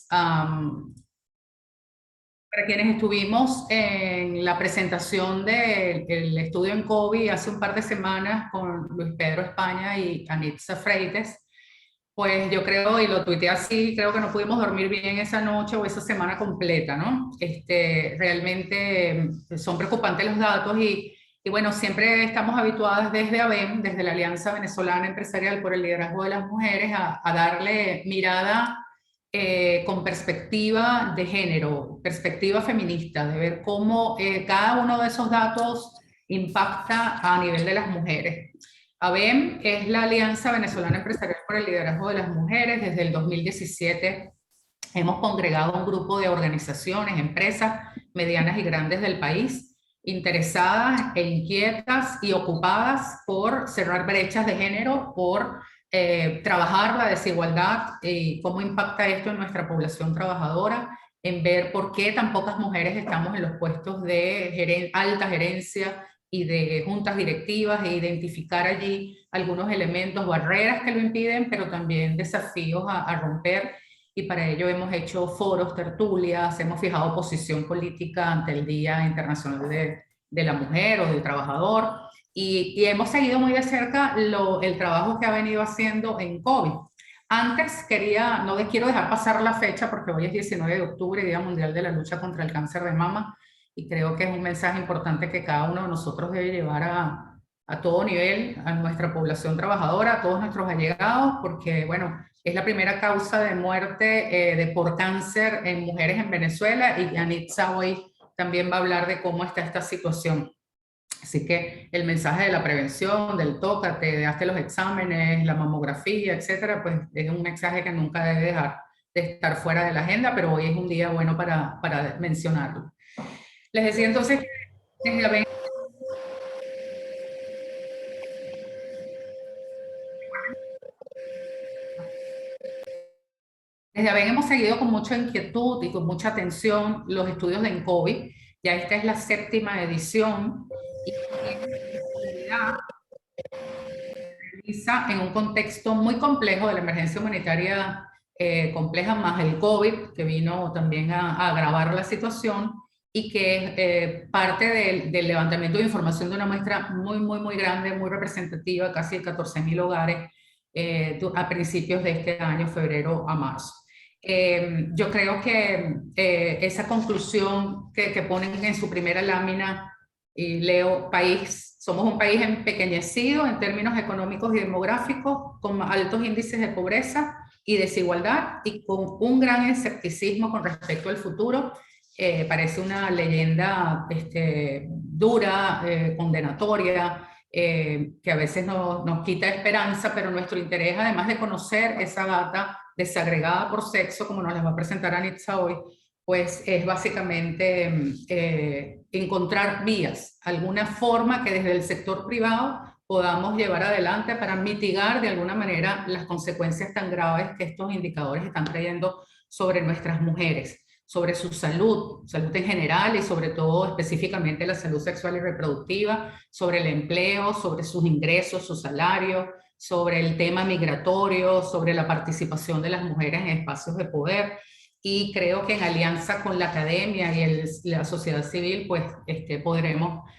para quienes estuvimos en la presentación del estudio en COVID hace un par de semanas con Luis Pedro España y Anitza Freites, pues yo creo, y lo tuiteé así, creo que no pudimos dormir bien esa noche o esa semana completa, ¿no? Realmente son preocupantes los datos y bueno, siempre estamos habituadas desde ABEM, desde la Alianza Venezolana Empresarial por el Liderazgo de las Mujeres, a darle mirada con perspectiva de género, perspectiva feminista, de ver cómo cada uno de esos datos impacta a nivel de las mujeres. ABEM es la Alianza Venezolana Empresarial por el Liderazgo de las Mujeres. Desde el 2017 hemos congregado un grupo de organizaciones, empresas medianas y grandes del país, interesadas e inquietas y ocupadas por cerrar brechas de género, por trabajar la desigualdad y cómo impacta esto en nuestra población trabajadora, en ver por qué tan pocas mujeres estamos en los puestos de alta gerencia y de juntas directivas, e identificar allí algunos elementos, barreras que lo impiden, pero también desafíos a romper. Y para ello hemos hecho foros, tertulias, hemos fijado posición política ante el Día Internacional de la Mujer o del Trabajador, y hemos seguido muy de cerca el trabajo que ha venido haciendo en COVID. Antes no quiero dejar pasar la fecha porque hoy es 19 de octubre, Día Mundial de la Lucha contra el Cáncer de Mama, y creo que es un mensaje importante que cada uno de nosotros debe llevar a todo nivel, a nuestra población trabajadora, a todos nuestros allegados, porque bueno, es la primera causa de muerte por cáncer en mujeres en Venezuela, y Anitza hoy también va a hablar de cómo está esta situación. Así que el mensaje de la prevención, del tócate, de hazte los exámenes, la mamografía, etcétera, pues es un mensaje que nunca debe dejar de estar fuera de la agenda, pero hoy es un día bueno para mencionarlo. Les decía entonces que desde ABEN hemos seguido con mucha inquietud y con mucha atención los estudios de ENCOVI. Ya esta es la 7ª edición y en realidad realiza en un contexto muy complejo de la emergencia humanitaria compleja, más el COVID, que vino también a agravar la situación, y que es parte del levantamiento de información de una muestra muy grande, muy representativa, casi de 14.000 hogares a principios de este año, febrero a marzo. Yo creo que esa conclusión que ponen en su primera lámina, y leo, somos un país empequeñecido en términos económicos y demográficos, con altos índices de pobreza y desigualdad, y con un gran escepticismo con respecto al futuro. Parece una leyenda dura, condenatoria, que a veces nos quita esperanza, pero nuestro interés, además de conocer esa data desagregada por sexo, como nos la va a presentar Anitza hoy, pues es básicamente encontrar vías, alguna forma que desde el sector privado podamos llevar adelante para mitigar de alguna manera las consecuencias tan graves que estos indicadores están trayendo sobre nuestras mujeres, sobre su salud en general, y sobre todo específicamente la salud sexual y reproductiva, sobre el empleo, sobre sus ingresos, su salario, sobre el tema migratorio, sobre la participación de las mujeres en espacios de poder. Y creo que en alianza con la academia y la sociedad civil, pues podremos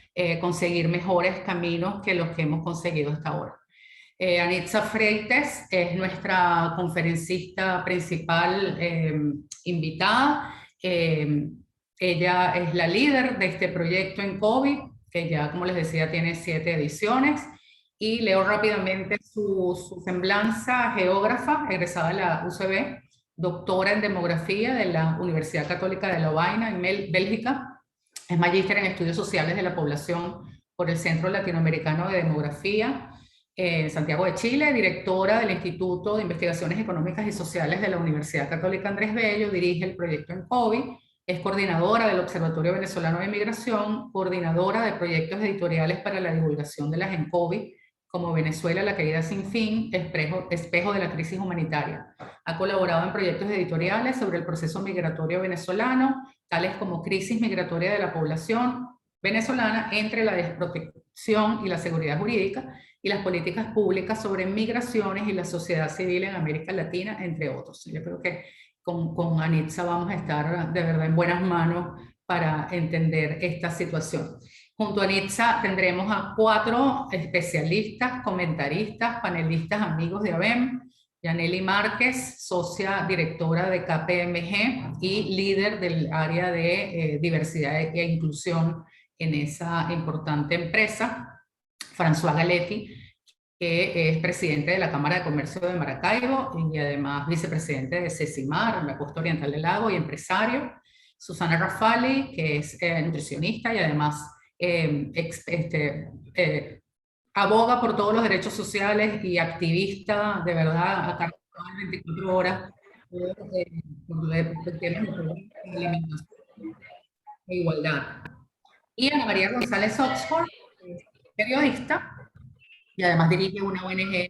conseguir mejores caminos que los que hemos conseguido hasta ahora. Anitza Freites es nuestra conferencista principal invitada. Ella es la líder de este proyecto en COVID, que ya, como les decía, tiene 7 ediciones. Y leo rápidamente su semblanza: geógrafa, egresada de la UCB, doctora en demografía de la Universidad Católica de Lovaina en Bélgica, es magíster en estudios sociales de la población por el Centro Latinoamericano de Demografía en Santiago de Chile, directora del Instituto de Investigaciones Económicas y Sociales de la Universidad Católica Andrés Bello, dirige el proyecto ENCOVI, es coordinadora del Observatorio Venezolano de Migración, coordinadora de proyectos editoriales para la divulgación de las ENCOVI, como Venezuela, la caída sin fin, espejo de la crisis humanitaria. Ha colaborado en proyectos editoriales sobre el proceso migratorio venezolano, tales como Crisis migratoria de la población venezolana entre la desprotección y la seguridad jurídica, y las políticas públicas sobre migraciones y la sociedad civil en América Latina, entre otros. Yo creo que con Anitza vamos a estar de verdad en buenas manos para entender esta situación. Junto a Anitza tendremos a 4 especialistas, comentaristas, panelistas, amigos de ABEM. Yaneli Márquez, socia directora de KPMG y líder del área de diversidad e inclusión en esa importante empresa. François Galetti, que es presidente de la Cámara de Comercio de Maracaibo y además vicepresidente de CECIMAR, en la costa oriental del lago, y empresario. Susana Rafali, que es nutricionista y además aboga por todos los derechos sociales y activista de verdad acá 24 horas por temas de eliminación e igualdad. Y Ana María González Oxford, periodista, y además dirige una ONG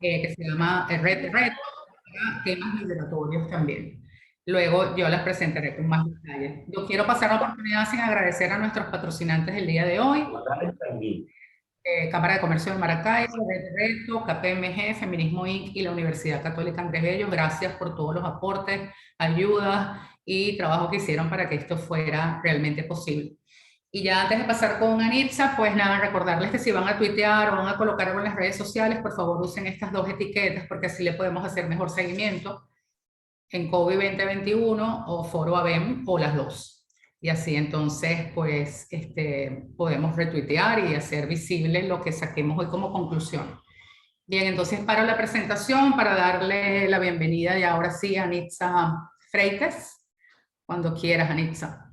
que se llama Red para temas migratorios también. Luego yo las presentaré con más detalles. Yo quiero pasar la oportunidad sin agradecer a nuestros patrocinantes el día de hoy. Cámara de Comercio de Maracaibo, Red Reto, KPMG, Feminismo Inc. y la Universidad Católica Andrés Bello. Gracias por todos los aportes, ayudas y trabajo que hicieron para que esto fuera realmente posible. Y ya antes de pasar con Anitza, pues nada, recordarles que si van a tuitear o van a colocar algo en las redes sociales, por favor usen estas 2 etiquetas porque así le podemos hacer mejor seguimiento en COVID 2021 o Foro ABEM o las 2. Y así entonces, pues, podemos retuitear y hacer visible lo que saquemos hoy como conclusión. Bien, entonces paro la presentación para darle la bienvenida y ahora sí a Anitza Freites. Cuando quieras, Anitza.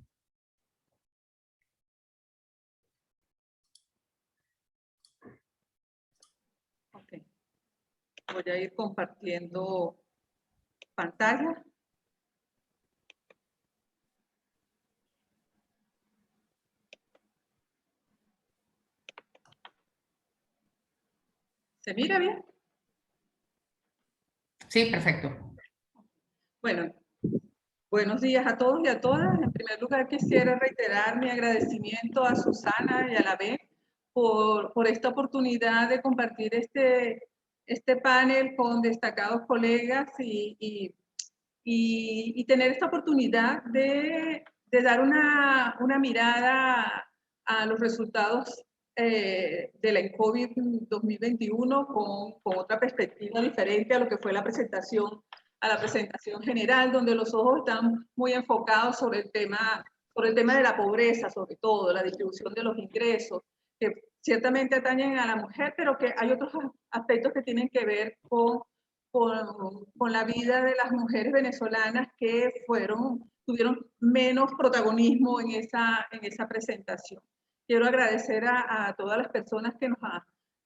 Voy a ir compartiendo pantalla. ¿Se mira bien? Sí, perfecto. Bueno, buenos días a todos y a todas. En primer lugar, quisiera reiterar mi agradecimiento a Susana y a la B por esta oportunidad de compartir este panel con destacados colegas y tener esta oportunidad de dar una mirada a los resultados de la COVID 2021 con otra perspectiva diferente a lo que fue la presentación general, donde los ojos están muy enfocados sobre el tema de la pobreza, sobre todo, la distribución de los ingresos, que ciertamente atañen a la mujer, pero que hay otros aspectos que tienen que ver con la vida de las mujeres venezolanas que tuvieron menos protagonismo en esa presentación. Quiero agradecer a todas las personas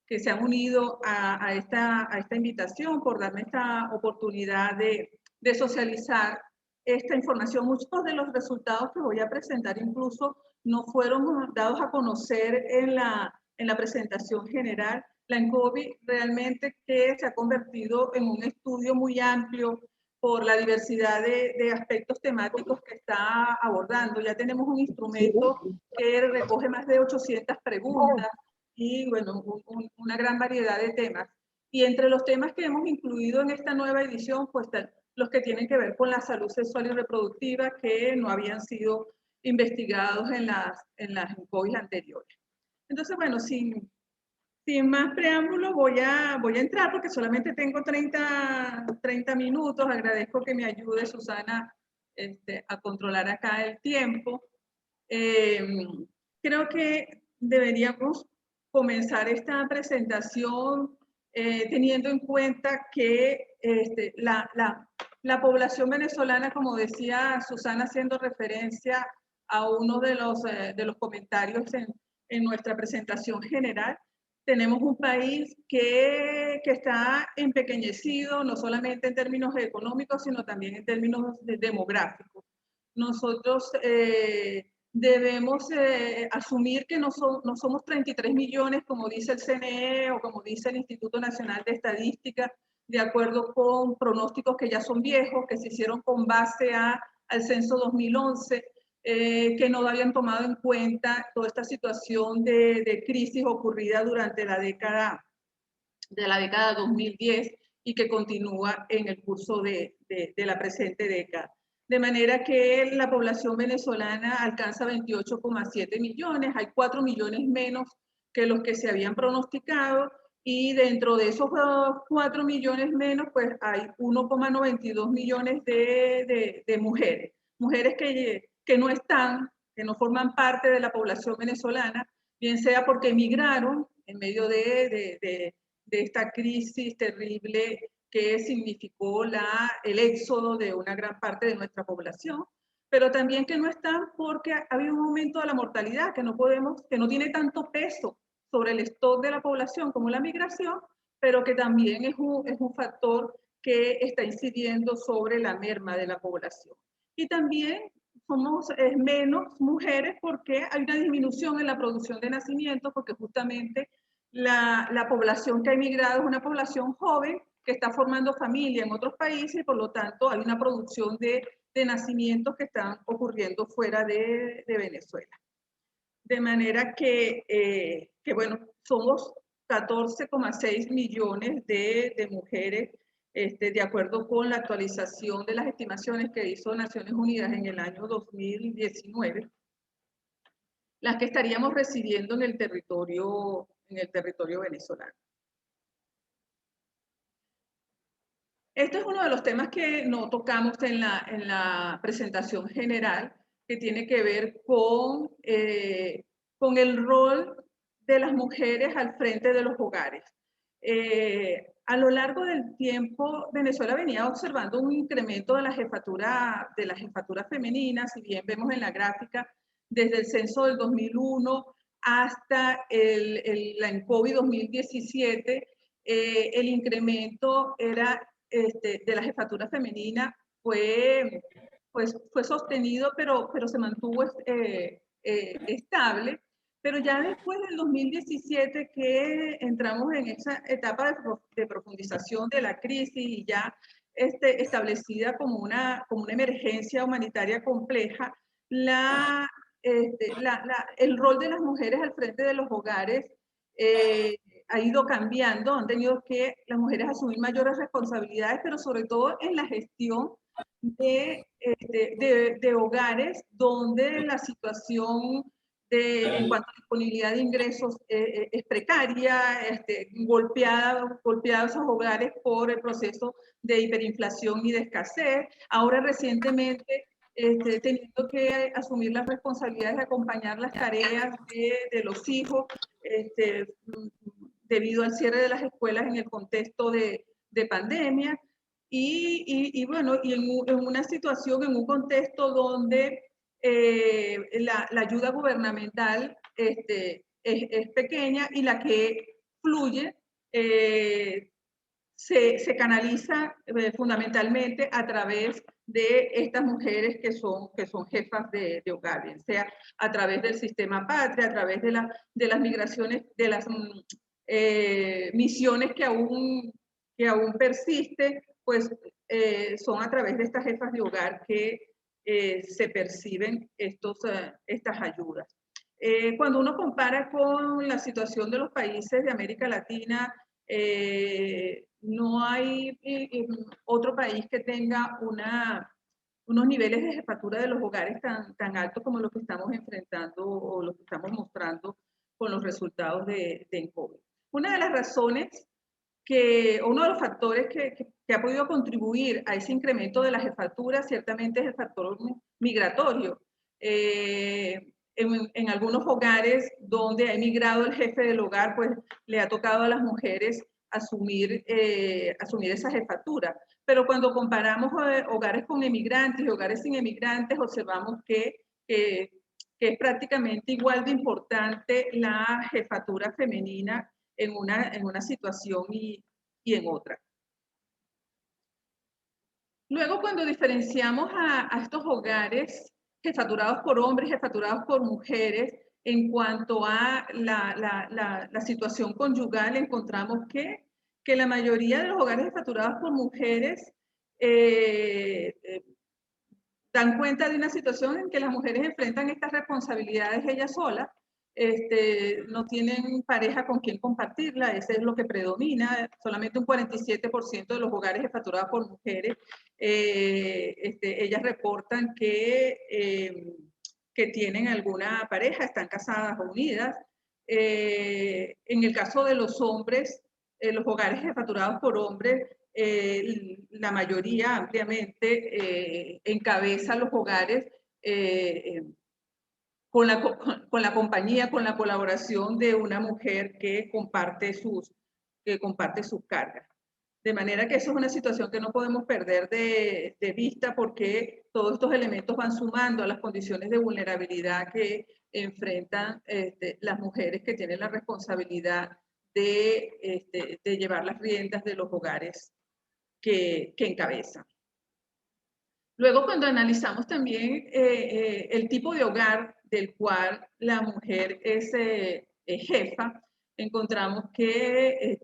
que se han unido a esta invitación por darme esta oportunidad de socializar esta información. Muchos de los resultados que voy a presentar incluso no fueron dados a conocer en la presentación general. La ENCOVI realmente que se ha convertido en un estudio muy amplio por la diversidad de aspectos temáticos que está abordando. Ya tenemos un instrumento que recoge más de 800 preguntas y bueno, una gran variedad de temas. Y entre los temas que hemos incluido en esta nueva edición, pues están los que tienen que ver con la salud sexual y reproductiva que no habían sido investigados en las ENCOVI anteriores. Entonces, bueno, sin más preámbulo, voy a entrar porque solamente tengo 30 minutos. Agradezco que me ayude Susana a controlar acá el tiempo. Creo que deberíamos comenzar esta presentación teniendo en cuenta que la población venezolana, como decía Susana, haciendo referencia a uno de los comentarios en nuestra presentación general, tenemos un país que está empequeñecido, no solamente en términos económicos, sino también en términos demográficos. Nosotros debemos asumir que no somos 33 millones, como dice el CNE o como dice el Instituto Nacional de Estadística, de acuerdo con pronósticos que ya son viejos, que se hicieron con base al censo 2011, que no habían tomado en cuenta toda esta situación de crisis ocurrida durante la década 2010 y que continúa en el curso de de la presente década. De manera que la población venezolana alcanza 28,7 millones, hay 4 millones menos que los que se habían pronosticado, y dentro de esos 4 millones menos, pues hay 1,92 millones de mujeres. Mujeres que no están, que no forman parte de la población venezolana, bien sea porque emigraron en medio de esta crisis terrible que significó el éxodo de una gran parte de nuestra población, pero también que no están porque ha habido un aumento de la mortalidad que no tiene tanto peso sobre el stock de la población como la migración, pero que también es un factor que está incidiendo sobre la merma de la población. Y también somos menos mujeres porque hay una disminución en la producción de nacimientos, porque justamente la población que ha emigrado es una población joven que está formando familia en otros países, y por lo tanto hay una producción de nacimientos que están ocurriendo fuera de Venezuela. De manera que bueno, somos 14,6 millones de mujeres, de acuerdo con la actualización de las estimaciones que hizo Naciones Unidas en el año 2019, las que estaríamos residiendo en el territorio venezolano. Este es uno de los temas que no tocamos en la presentación general, que tiene que ver con el rol de las mujeres al frente de los hogares. A lo largo del tiempo, Venezuela venía observando un incremento de la jefatura femenina. Si bien vemos en la gráfica, desde el censo del 2001 hasta la ENCOVI 2017, el incremento era de la jefatura femenina fue sostenido, pero se mantuvo estable. Pero ya después del 2017, que entramos en esa etapa de profundización de la crisis y ya establecida como una emergencia humanitaria compleja, el rol de las mujeres al frente de los hogares ha ido cambiando. Han tenido que las mujeres asumir mayores responsabilidades, pero sobre todo en la gestión de hogares donde la situación en cuanto a disponibilidad de ingresos es precaria, golpeados esos hogares por el proceso de hiperinflación y de escasez. Ahora recientemente teniendo que asumir las responsabilidades de acompañar las tareas de los hijos, debido al cierre de las escuelas en el contexto de pandemia. Y bueno, y en una situación, en un contexto donde la ayuda gubernamental es pequeña, y la que fluye se canaliza fundamentalmente a través de estas mujeres que son jefas de hogar, bien sea a través del sistema Patria, a través de las migraciones, de las misiones que aún persisten, pues son a través de estas jefas de hogar que se perciben estas ayudas. Cuando uno compara con la situación de los países de América Latina, no hay otro país que tenga unos niveles de jefatura de los hogares tan altos como los que estamos enfrentando o los que estamos mostrando con los resultados de ENCOVI. Una de las razones uno de los factores que ha podido contribuir a ese incremento de la jefatura ciertamente es el factor migratorio. En algunos hogares donde ha emigrado el jefe del hogar, pues le ha tocado a las mujeres asumir esa jefatura. Pero cuando comparamos hogares con emigrantes y hogares sin emigrantes, observamos que es prácticamente igual de importante la jefatura femenina en una situación y en otra. Luego, cuando diferenciamos a estos hogares jefaturados por hombres, jefaturados por mujeres, en cuanto a la situación conyugal, encontramos que la mayoría de los hogares jefaturados por mujeres dan cuenta de una situación en que las mujeres enfrentan estas responsabilidades ellas solas, no tienen pareja con quien compartirla, eso es lo que predomina. Solamente un 47% de los hogares jefaturados por mujeres, ellas reportan que tienen alguna pareja, están casadas o unidas. En el caso de los hombres, los hogares jefaturados por hombres, la mayoría ampliamente encabeza los hogares con la compañía, con la colaboración de una mujer que comparte sus cargas. De manera que eso es una situación que no podemos perder de vista, porque todos estos elementos van sumando a las condiciones de vulnerabilidad que enfrentan las mujeres que tienen la responsabilidad de llevar las riendas de los hogares que encabezan. Luego, cuando analizamos también el tipo de hogar del cual la mujer es jefa, encontramos que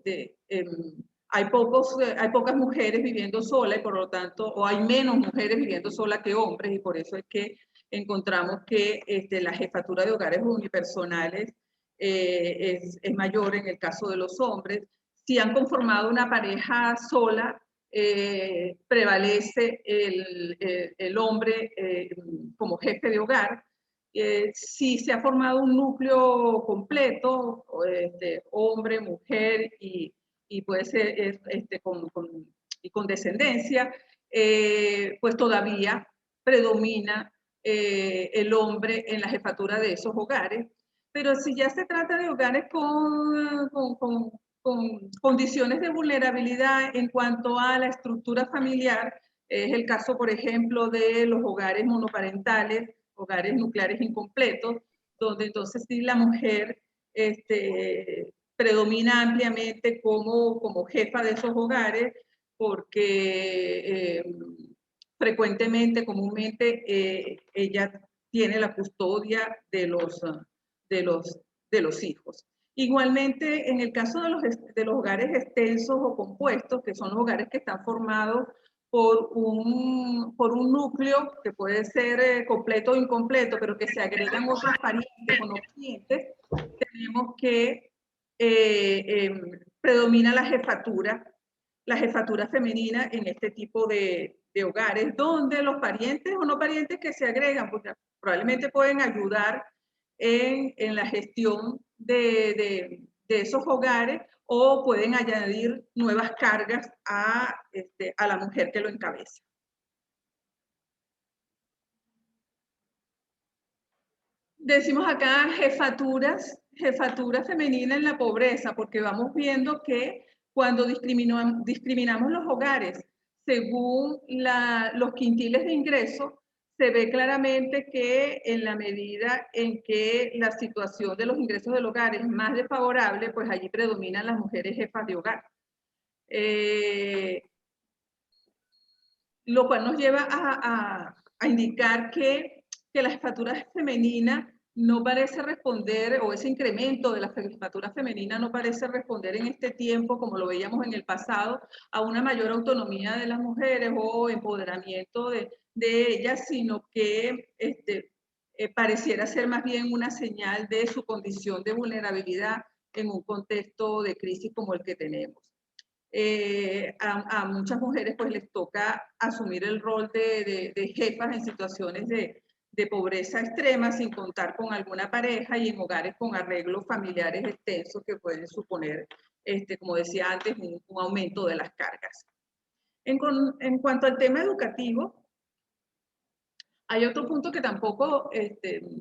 hay pocas mujeres viviendo solas, y por lo tanto, o hay menos mujeres viviendo solas que hombres, y por eso es que encontramos que la jefatura de hogares unipersonales es mayor en el caso de los hombres. Si han conformado una pareja sola, prevalece el hombre como jefe de hogar. Si se ha formado un núcleo completo, hombre, mujer y puede ser con descendencia, pues todavía predomina el hombre en la jefatura de esos hogares. Pero si ya se trata de hogares con condiciones de vulnerabilidad en cuanto a la estructura familiar, es el caso, por ejemplo, de los hogares monoparentales, hogares nucleares incompletos, donde entonces sí la mujer predomina ampliamente como jefa de esos hogares, porque frecuentemente, comúnmente, ella tiene la custodia de los hijos. Igualmente, en el caso de los hogares extensos o compuestos, que son los hogares que están formados por un núcleo que puede ser completo o incompleto, pero que se agregan otros parientes o no parientes, tenemos que predomina la jefatura femenina en este tipo de hogares, donde los parientes o no parientes que se agregan, porque probablemente pueden ayudar en la gestión de esos hogares, o pueden añadir nuevas cargas a la mujer que lo encabeza. Decimos acá jefatura femenina en la pobreza, porque vamos viendo que cuando discriminamos los hogares según los quintiles de ingreso, se ve claramente que en la medida en que la situación de los ingresos del hogar es más desfavorable, pues allí predominan las mujeres jefas de hogar. Lo cual nos lleva a indicar que la jefatura femenina no parece responder, o ese incremento de la jefatura femenina no parece responder en este tiempo, como lo veíamos en el pasado, a una mayor autonomía de las mujeres o empoderamiento de ellas, sino que pareciera ser más bien una señal de su condición de vulnerabilidad en un contexto de crisis como el que tenemos. A muchas mujeres pues les toca asumir el rol de jefas en situaciones de pobreza extrema, sin contar con alguna pareja, y en hogares con arreglos familiares extensos que pueden suponer, como decía antes, un aumento de las cargas. En cuanto al tema educativo, hay otro punto que tampoco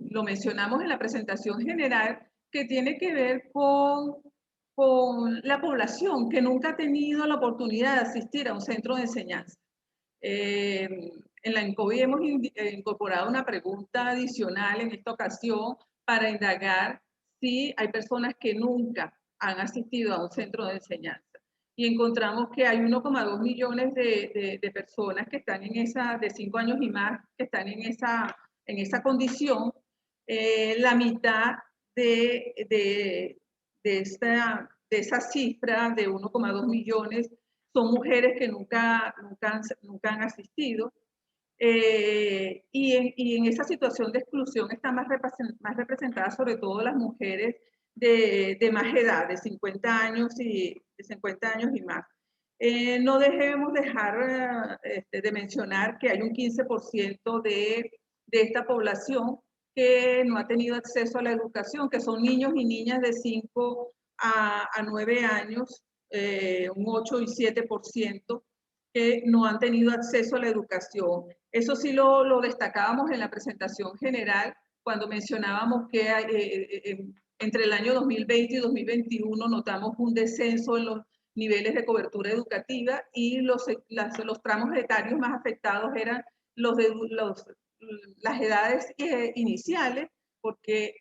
lo mencionamos en la presentación general, que tiene que ver con la población que nunca ha tenido la oportunidad de asistir a un centro de enseñanza. En la INCOBI hemos incorporado una pregunta adicional en esta ocasión para indagar si hay personas que nunca han asistido a un centro de enseñanza. Y encontramos que hay 1,2 millones de personas que están en esa, de 5 años y más, que están en esa condición. La mitad de esa cifra de 1,2 millones son mujeres que nunca han asistido. Y en esa situación de exclusión están más representadas sobre todo las mujeres de más edad, de 50 años y más. No debemos dejar de mencionar que hay un 15% de esta población que no ha tenido acceso a la educación, que son niños y niñas de 5 a 9 años, un 8 y 7% que no han tenido acceso a la educación. Eso sí lo destacábamos en la presentación general, cuando mencionábamos que entre el año 2020 y 2021 notamos un descenso en los niveles de cobertura educativa y los tramos etarios más afectados eran las edades iniciales, porque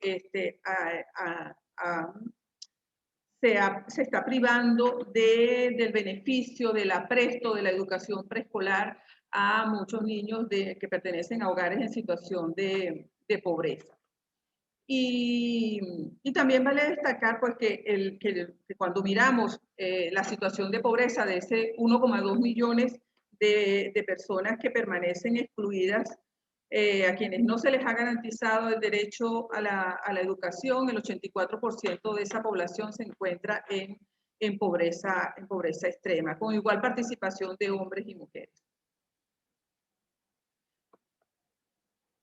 se está privando del beneficio, del apresto, de la educación preescolar a muchos niños que pertenecen a hogares en situación de pobreza. Y también vale destacar pues, que cuando miramos la situación de pobreza de ese 1,2 millones de personas que permanecen excluidas, a quienes no se les ha garantizado el derecho a la educación, el 84% de esa población se encuentra en pobreza extrema, con igual participación de hombres y mujeres.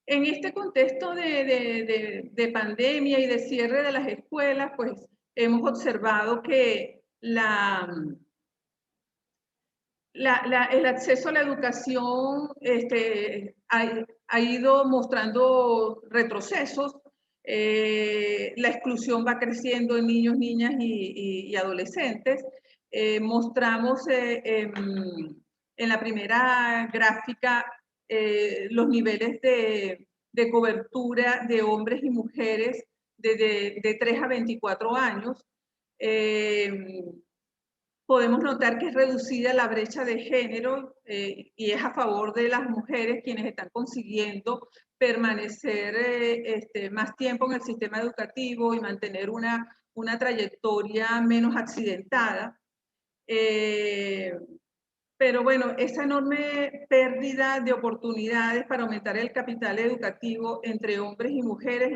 En este contexto de pandemia y de cierre de las escuelas, pues hemos observado que el acceso a la educación ha ido mostrando retrocesos. La exclusión va creciendo en niños, niñas y adolescentes. Mostramos en la primera gráfica los niveles de cobertura de hombres y mujeres de 3 a 24 años. Podemos notar que es reducida la brecha de género y es a favor de las mujeres quienes están consiguiendo permanecer más tiempo en el sistema educativo y mantener una trayectoria menos accidentada. Pero bueno, esa enorme pérdida de oportunidades para aumentar el capital educativo entre hombres y mujeres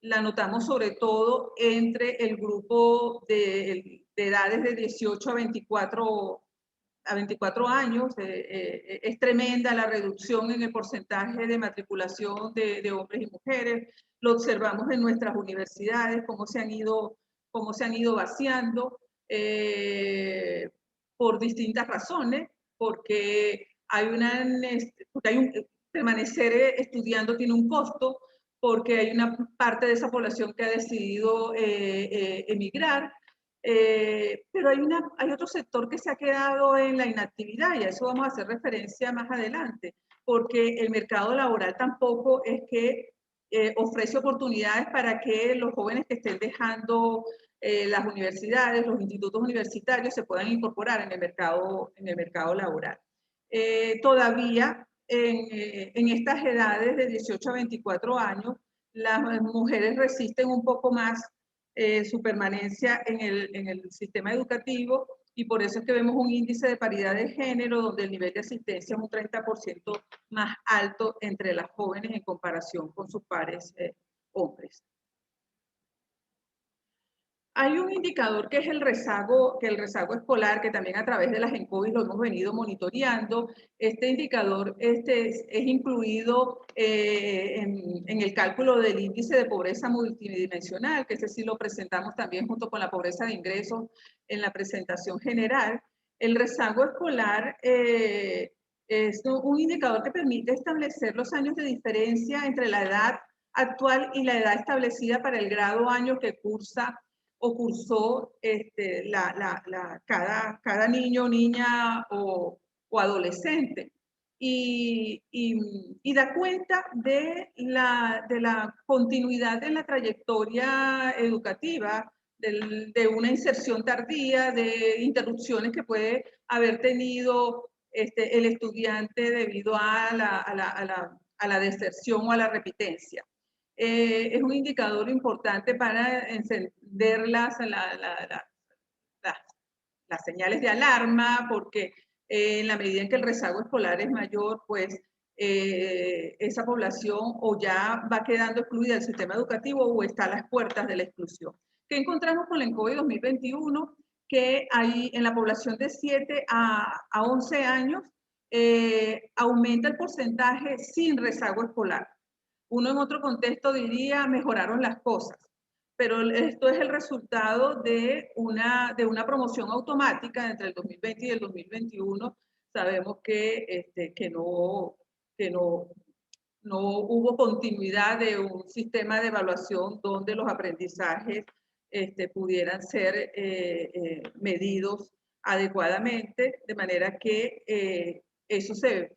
la notamos sobre todo entre el grupo de edades de 18 a 24 años. Es tremenda la reducción en el porcentaje de matriculación de hombres y mujeres. Lo observamos en nuestras universidades, cómo se han ido vaciando por distintas razones, porque permanecer estudiando tiene un costo, porque hay una parte de esa población que ha decidido emigrar, pero hay otro sector que se ha quedado en la inactividad y a eso vamos a hacer referencia más adelante, porque el mercado laboral tampoco es que ofrece oportunidades para que los jóvenes que estén dejando las universidades, los institutos universitarios se puedan incorporar en el mercado laboral. Todavía en estas edades de 18 a 24 años, las mujeres resisten un poco más su permanencia en el sistema educativo y por eso es que vemos un índice de paridad de género donde el nivel de asistencia es un 30% más alto entre las jóvenes en comparación con sus pares hombres. Hay un indicador que es el rezago escolar, que también a través de las ENCOVID lo hemos venido monitoreando. Este indicador es incluido en el cálculo del índice de pobreza multidimensional, que ese sí lo presentamos también junto con la pobreza de ingresos en la presentación general. El rezago escolar es un indicador que permite establecer los años de diferencia entre la edad actual y la edad establecida para el grado año que cursa o cursó cada niño, niña o adolescente. Y da cuenta de la continuidad de la trayectoria educativa, de una inserción tardía, de interrupciones que puede haber tenido el estudiante debido a la deserción o a la repitencia. Es un indicador importante para encender las señales de alarma, porque en la medida en que el rezago escolar es mayor, pues esa población o ya va quedando excluida del sistema educativo o está a las puertas de la exclusión. ¿Qué encontramos con la ENCOVI 2021? Que hay en la población de 7 a 11 años aumenta el porcentaje sin rezago escolar. Uno en otro contexto diría mejoraron las cosas, pero esto es el resultado de una promoción automática entre el 2020 y el 2021. Sabemos que no hubo continuidad de un sistema de evaluación donde los aprendizajes pudieran ser medidos adecuadamente, de manera que eso se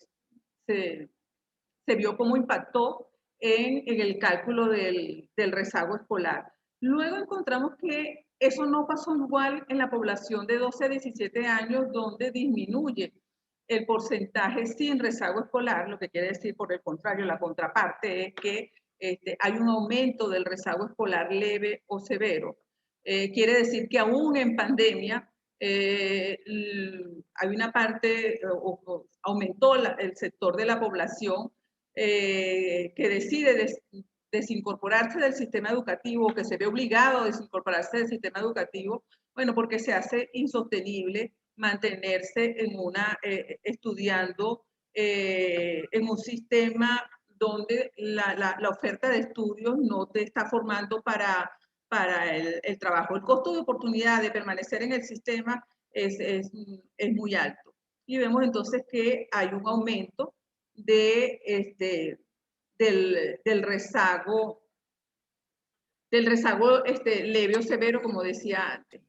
vio cómo impactó en el cálculo del rezago escolar. Luego encontramos que eso no pasó igual en la población de 12 a 17 años, donde disminuye el porcentaje sin rezago escolar, lo que quiere decir, por el contrario, la contraparte es que hay un aumento del rezago escolar leve o severo. Quiere decir que aún en pandemia hay una parte, aumentó el sector de la población que decide desincorporarse del sistema educativo, que se ve obligado a desincorporarse del sistema educativo, bueno, porque se hace insostenible mantenerse estudiando en un sistema donde la oferta de estudios no te está formando para el trabajo. El costo de oportunidad de permanecer en el sistema es muy alto. Y vemos entonces que hay un aumento del rezago leve o severo, como decía antes.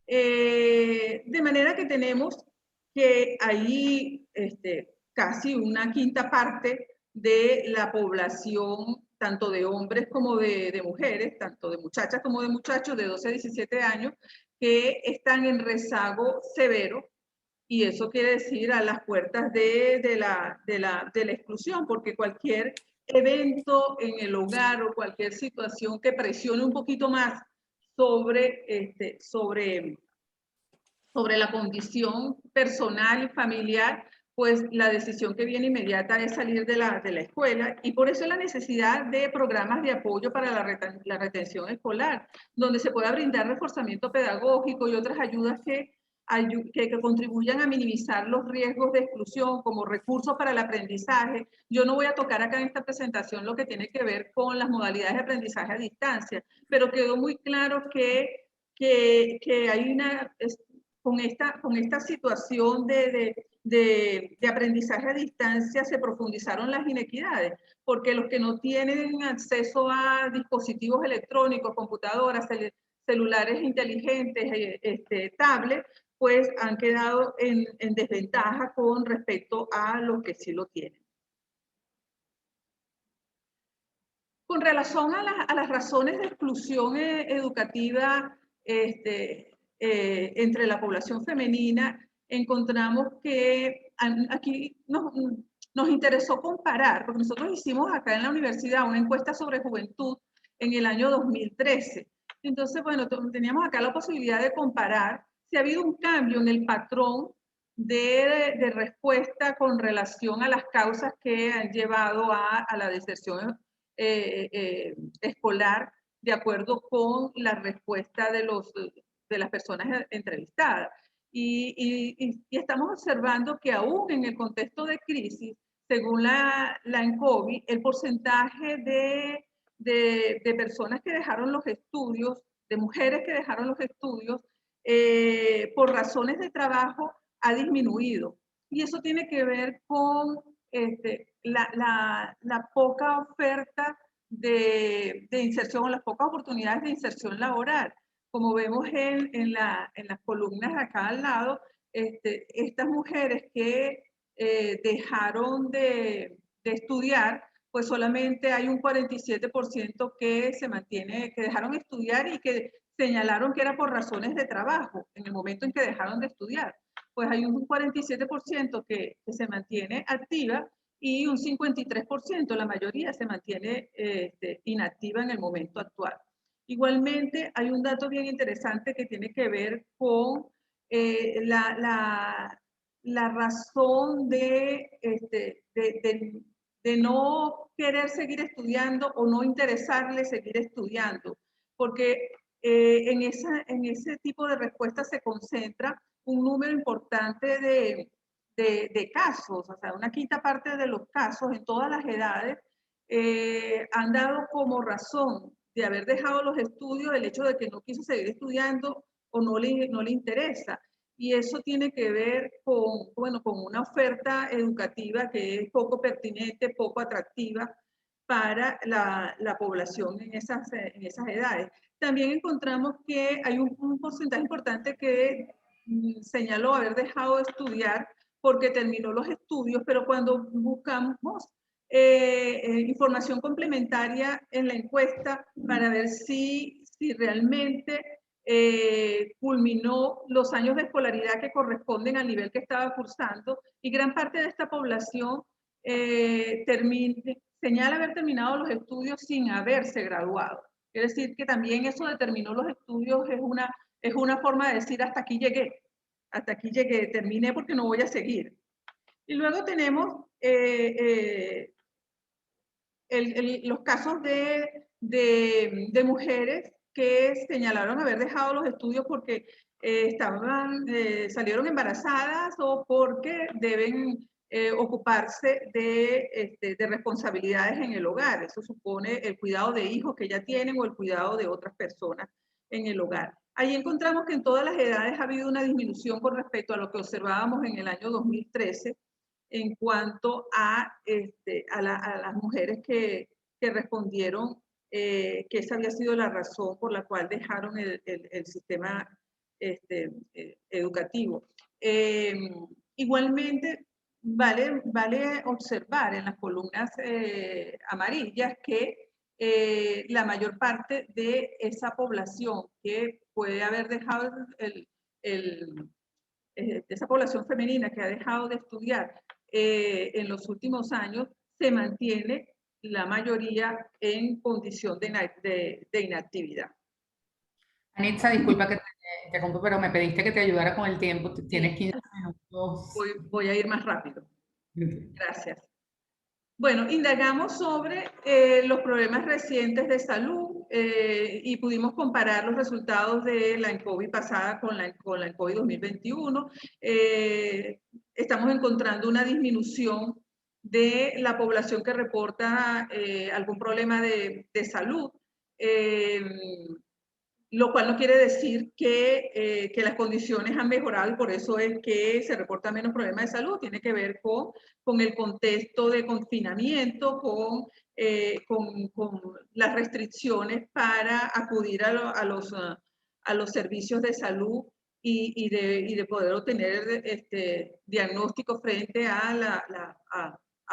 De manera que tenemos que hay casi una quinta parte de la población, tanto de hombres como de mujeres, tanto de muchachas como de muchachos de 12 a 17 años, que están en rezago severo, y eso quiere decir a las puertas de la exclusión, porque cualquier evento en el hogar o cualquier situación que presione un poquito más sobre la condición personal y familiar, pues la decisión que viene inmediata es salir de la escuela, y por eso la necesidad de programas de apoyo para la retención escolar, donde se pueda brindar reforzamiento pedagógico y otras ayudas que contribuyan a minimizar los riesgos de exclusión como recursos para el aprendizaje. Yo no voy a tocar acá en esta presentación lo que tiene que ver con las modalidades de aprendizaje a distancia, pero quedó muy claro que hay con esta situación de aprendizaje a distancia se profundizaron las inequidades, porque los que no tienen acceso a dispositivos electrónicos, computadoras, celulares inteligentes, tablets, pues han quedado en desventaja con respecto a los que sí lo tienen. Con relación a las razones de exclusión educativa entre la población femenina, encontramos que aquí nos interesó comparar, porque nosotros hicimos acá en la universidad una encuesta sobre juventud en el año 2013. Entonces, bueno, teníamos acá la posibilidad de comparar si ha habido un cambio en el patrón de respuesta con relación a las causas que han llevado a la deserción escolar, de acuerdo con la respuesta de las personas entrevistadas. Y estamos observando que aún en el contexto de crisis, según la ENCOVI, el porcentaje de personas que dejaron los estudios, de mujeres que dejaron los estudios por razones de trabajo, ha disminuido. Y eso tiene que ver con la poca oferta de inserción, o las pocas oportunidades de inserción laboral. Como vemos en las columnas acá al lado, estas mujeres que dejaron de estudiar, pues solamente hay un 47% que se mantiene, que dejaron de estudiar y que señalaron que era por razones de trabajo en el momento en que dejaron de estudiar. Pues hay un 47% que se mantiene activa y un 53%, la mayoría, se mantiene inactiva en el momento actual. Igualmente, hay un dato bien interesante que tiene que ver con la razón de de no querer seguir estudiando o no interesarle seguir estudiando, porque en ese tipo de respuestas se concentra un número importante de casos, o sea, una quinta parte de los casos en todas las edades han dado como razón de haber dejado los estudios el hecho de que no quiso seguir estudiando o no le interesa. Y eso tiene que ver con, bueno, con una oferta educativa que es poco pertinente, poco atractiva para la población en esas edades. También encontramos que hay un porcentaje importante que señaló haber dejado de estudiar porque terminó los estudios, pero cuando buscamos información complementaria en la encuesta para ver si realmente culminó los años de escolaridad que corresponden al nivel que estaba cursando, y gran parte de esta población señala haber terminado los estudios sin haberse graduado. Es decir, que también eso de terminó los estudios es una forma de decir hasta aquí llegué, terminé porque no voy a seguir. Y luego tenemos los casos de mujeres que señalaron haber dejado los estudios porque salieron embarazadas o porque deben ocuparse de responsabilidades en el hogar. Eso supone el cuidado de hijos que ya tienen o el cuidado de otras personas en el hogar. Ahí encontramos que en todas las edades ha habido una disminución con respecto a lo que observábamos en el año 2013 en cuanto a las mujeres que respondieron que esa había sido la razón por la cual dejaron el sistema educativo. Igualmente, vale observar en las columnas amarillas que la mayor parte de esa población que puede haber dejado esa población femenina que ha dejado de estudiar en los últimos años, se mantiene la mayoría en condición de inactividad. Anitza, disculpa que te interrumpo, pero me pediste que te ayudara con el tiempo. Tienes 15 minutos. Voy a ir más rápido. Gracias. Bueno, indagamos sobre los problemas recientes de salud y pudimos comparar los resultados de la ENCOVI pasada con la ENCOVI 2021. Estamos encontrando una disminución de la población que reporta algún problema de salud. Lo cual no quiere decir que las condiciones han mejorado y por eso es que se reporta menos problemas de salud. Tiene que ver con el contexto de confinamiento, con las restricciones para acudir a los servicios de salud y de poder obtener diagnóstico frente a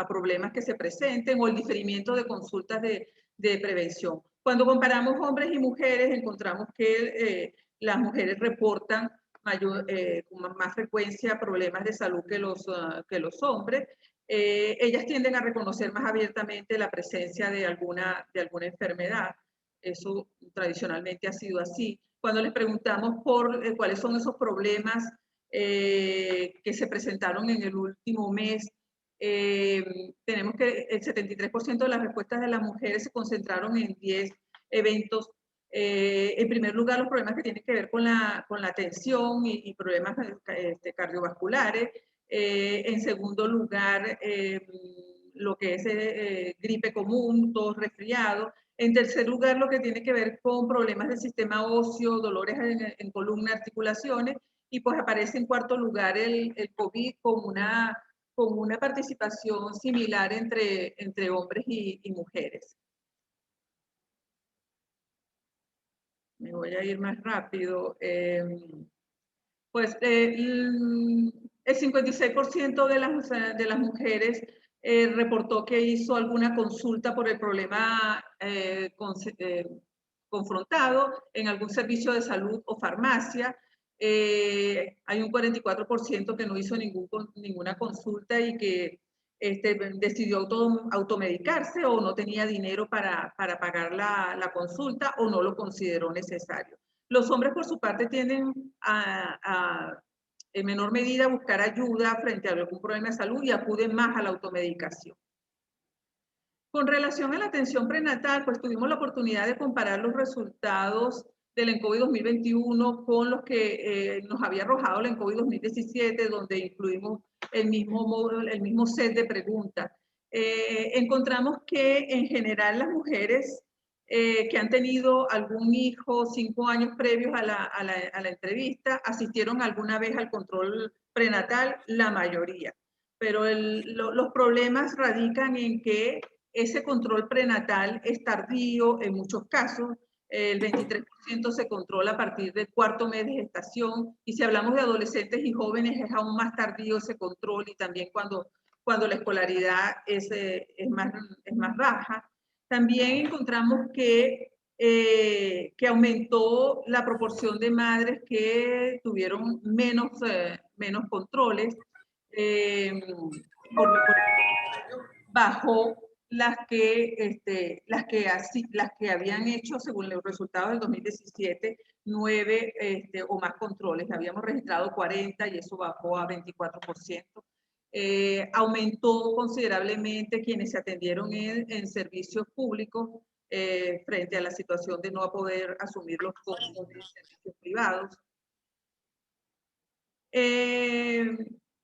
problemas que se presenten o el diferimiento de consultas de prevención. Cuando comparamos hombres y mujeres, encontramos que las mujeres reportan con más frecuencia problemas de salud que los hombres. Ellas tienden a reconocer más abiertamente la presencia de alguna enfermedad. Eso tradicionalmente ha sido así. Cuando les preguntamos por cuáles son esos problemas que se presentaron en el último mes, tenemos que el 73% de las respuestas de las mujeres se concentraron en 10 eventos. En primer lugar, los problemas que tienen que ver con la atención y problemas cardiovasculares. En segundo lugar, lo que es gripe común, tos, resfriado. En tercer lugar, lo que tiene que ver con problemas del sistema óseo, dolores en columna, articulaciones. Y pues aparece en cuarto lugar el COVID como una participación similar entre hombres y mujeres. Me voy a ir más rápido. Pues el 56% de las mujeres reportó que hizo alguna consulta por el problema confrontado en algún servicio de salud o farmacia. Hay un 44% que no hizo ninguna consulta y que decidió automedicarse o no tenía dinero para pagar la consulta o no lo consideró necesario. Los hombres, por su parte, tienden en menor medida a buscar ayuda frente a algún problema de salud y acuden más a la automedicación. Con relación a la atención prenatal, pues tuvimos la oportunidad de comparar los resultados del ENCOVI 2021 con los que nos había arrojado el ENCOVI 2017, donde incluimos el mismo módulo, el mismo set de preguntas. Encontramos que en general las mujeres que han tenido algún hijo 5 años previos a la entrevista asistieron alguna vez al control prenatal, la mayoría. Pero los problemas radican en que ese control prenatal es tardío en muchos casos. El 23% se controla a partir del 4º mes de gestación, y si hablamos de adolescentes y jóvenes es aún más tardío ese control, y también cuando la escolaridad es más baja. También encontramos que aumentó la proporción de madres que tuvieron menos controles, bajó las que habían hecho, según los resultados del 2017, 9 o más controles. Habíamos registrado 40 y eso bajó a 24%. Aumentó considerablemente quienes se atendieron en servicios públicos frente a la situación de no poder asumir los costos de servicios privados.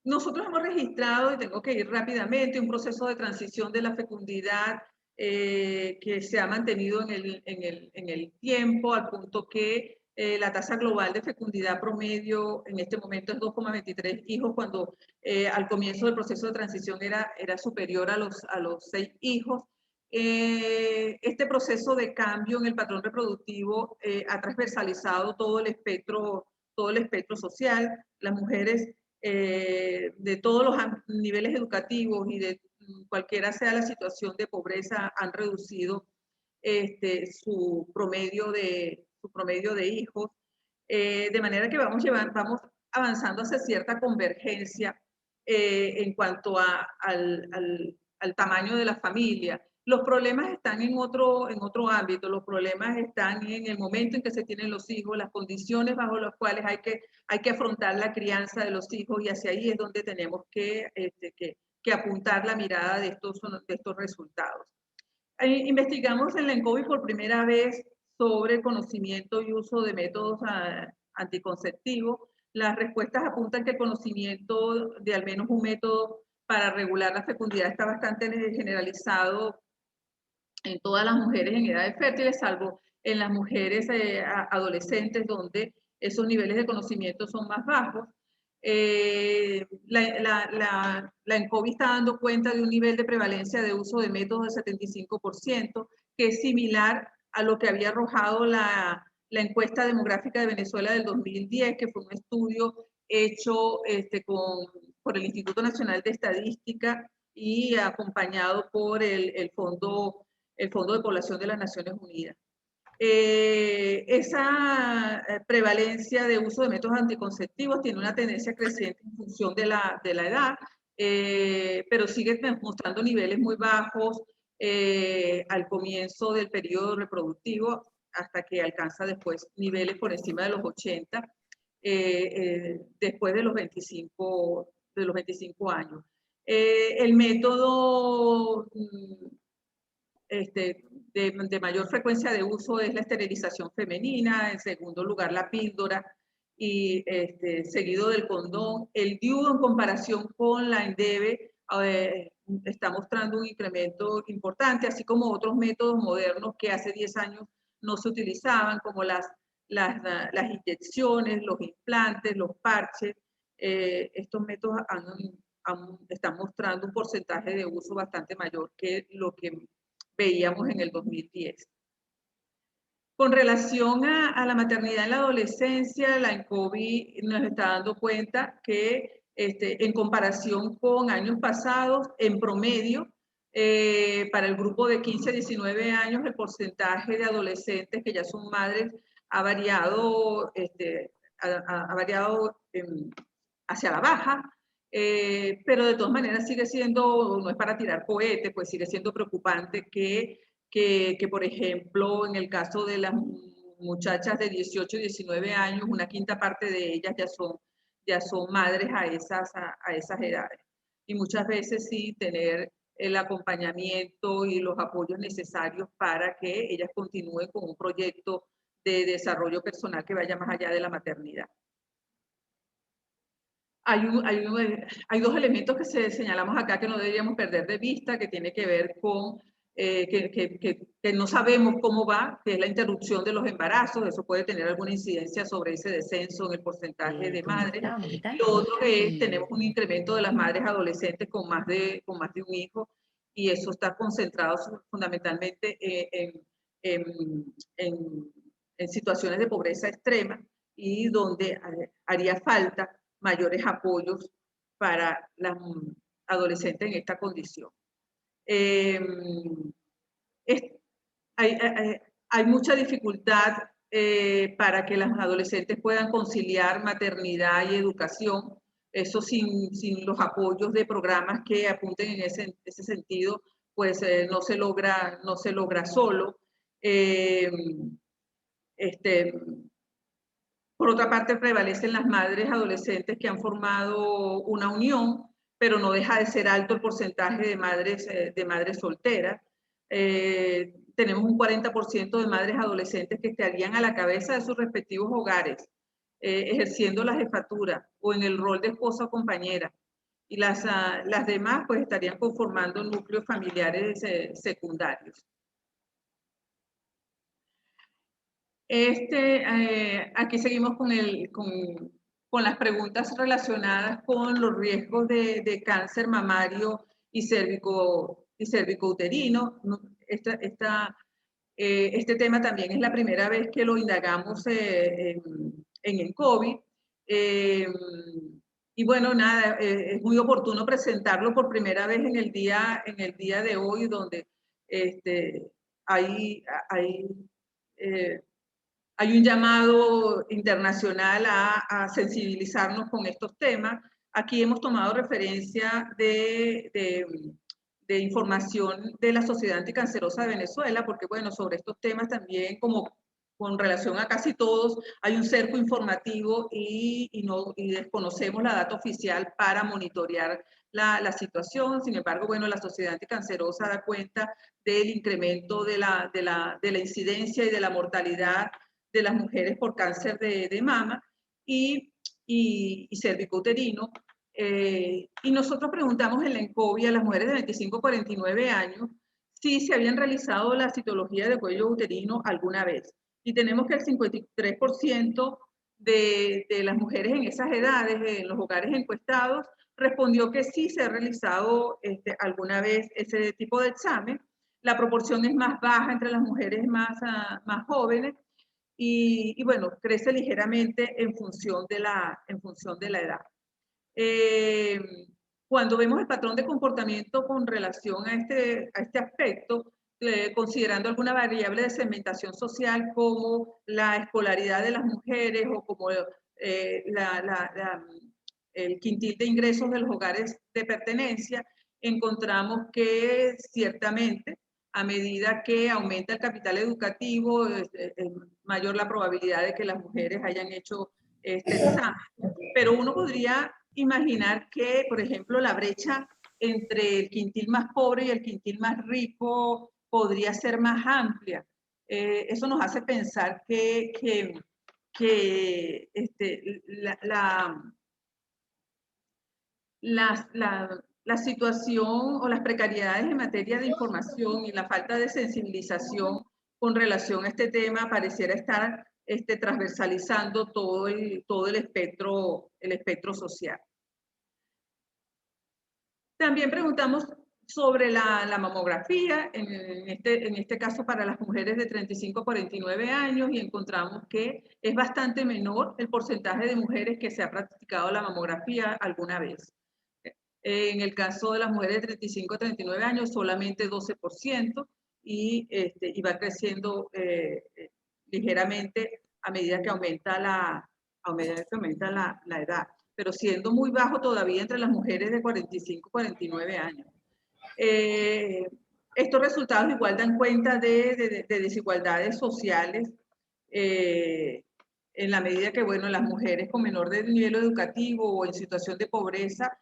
Nosotros hemos registrado, y tengo que ir rápidamente, un proceso de transición de la fecundidad que se ha mantenido en el tiempo, al punto que la tasa global de fecundidad promedio en este momento es 2,23 hijos, cuando al comienzo del proceso de transición era superior a los 6 hijos. Este proceso de cambio en el patrón reproductivo ha transversalizado todo el espectro social. Las mujeres de todos los niveles educativos y de cualquiera sea la situación de pobreza han reducido su promedio de hijos, de manera que vamos avanzando hacia cierta convergencia en cuanto al tamaño de la familia. Los problemas están en otro ámbito, los problemas están en el momento en que se tienen los hijos, las condiciones bajo las cuales hay que afrontar la crianza de los hijos, y hacia ahí es donde tenemos que apuntar la mirada de estos resultados. Investigamos en la ENCOVI por primera vez sobre conocimiento y uso de métodos anticonceptivos. Las respuestas apuntan que el conocimiento de al menos un método para regular la fecundidad está bastante generalizado en todas las mujeres en edades fértiles, salvo en las mujeres adolescentes, donde esos niveles de conocimiento son más bajos. La ENCOVI está dando cuenta de un nivel de prevalencia de uso de métodos del 75%, que es similar a lo que había arrojado la encuesta demográfica de Venezuela del 2010, que fue un estudio hecho por el Instituto Nacional de Estadística y acompañado por el Fondo de Población de las Naciones Unidas. Esa prevalencia de uso de métodos anticonceptivos tiene una tendencia creciente en función de la edad, pero sigue mostrando niveles muy bajos al comienzo del periodo reproductivo, hasta que alcanza después niveles por encima de los 80 después de los 25 años. El método de mayor frecuencia de uso es la esterilización femenina, en segundo lugar la píldora, y seguido del condón. El DIU en comparación con la ENDEVE está mostrando un incremento importante, así como otros métodos modernos que hace 10 años no se utilizaban, como las inyecciones, los implantes, los parches. Estos métodos están mostrando un porcentaje de uso bastante mayor que lo que veíamos en el 2010. Con relación a la maternidad en la adolescencia, la ENCOVI nos está dando cuenta que en comparación con años pasados, en promedio, para el grupo de 15 a 19 años, el porcentaje de adolescentes que ya son madres ha variado, hacia la baja, pero de todas maneras sigue siendo, no es para tirar cohetes, pues sigue siendo preocupante que por ejemplo, en el caso de las muchachas de 18 y 19 años, una quinta parte de ellas ya son madres a esas edades. Y muchas veces sí tener el acompañamiento y los apoyos necesarios para que ellas continúen con un proyecto de desarrollo personal que vaya más allá de la maternidad. Hay dos elementos que señalamos acá que no deberíamos perder de vista, que tiene que ver con que no sabemos cómo va, que es la interrupción de los embarazos. Eso puede tener alguna incidencia sobre ese descenso en el porcentaje de madres. Lo otro es, tenemos un incremento de las madres adolescentes con más de un hijo, y eso está concentrado fundamentalmente en situaciones de pobreza extrema, y donde haría falta mayores apoyos para las adolescentes en esta condición. Es, hay mucha dificultad para que las adolescentes puedan conciliar maternidad y educación. Eso sin los apoyos de programas que apunten en ese sentido, pues no se logra solo. Por otra parte, prevalecen las madres adolescentes que han formado una unión, pero no deja de ser alto el porcentaje de madres solteras. Tenemos un 40% de madres adolescentes que estarían a la cabeza de sus respectivos hogares, ejerciendo la jefatura o en el rol de esposa o compañera. Y las demás pues estarían conformando núcleos familiares secundarios. Aquí seguimos con las preguntas relacionadas con los riesgos de cáncer mamario y cervicouterino. Este tema también es la primera vez que lo indagamos en el COVID. Y bueno, nada, es muy oportuno presentarlo por primera vez en el día de hoy, donde hay un llamado internacional a sensibilizarnos con estos temas. Aquí hemos tomado referencia de información de la Sociedad Anticancerosa de Venezuela, porque bueno, sobre estos temas también, como con relación a casi todos, hay un cerco informativo y desconocemos la data oficial para monitorear la situación. Sin embargo, bueno, la Sociedad Anticancerosa da cuenta del incremento de la incidencia y de la mortalidad de las mujeres por cáncer de mama y cervicouterino. Y nosotros preguntamos en la ENCOVI a las mujeres de 25 a 49 años si se habían realizado la citología de cuello uterino alguna vez. Y tenemos que el 53% de las mujeres en esas edades, en los hogares encuestados, respondió que sí se ha realizado alguna vez ese tipo de examen. La proporción es más baja entre las mujeres más jóvenes, y bueno, crece ligeramente en función de la edad. Cuando vemos el patrón de comportamiento con relación a este aspecto, considerando alguna variable de segmentación social como la escolaridad de las mujeres o como el quintil de ingresos de los hogares de pertenencia, encontramos que ciertamente a medida que aumenta el capital educativo, es mayor la probabilidad de que las mujeres hayan hecho este examen. Pero uno podría imaginar que, por ejemplo, la brecha entre el quintil más pobre y el quintil más rico podría ser más amplia. Eso nos hace pensar que la situación o las precariedades en materia de información y la falta de sensibilización con relación a este tema pareciera estar transversalizando todo el espectro social. También preguntamos sobre la mamografía, en este caso para las mujeres de 35 a 49 años, y encontramos que es bastante menor el porcentaje de mujeres que se ha practicado la mamografía alguna vez. En el caso de las mujeres de 35 a 39 años, solamente 12%, y va creciendo ligeramente a medida que aumenta la edad, pero siendo muy bajo todavía entre las mujeres de 45 a 49 años. Estos resultados igual dan cuenta de desigualdades sociales, en la medida que, bueno, las mujeres con menor nivel educativo o en situación de pobreza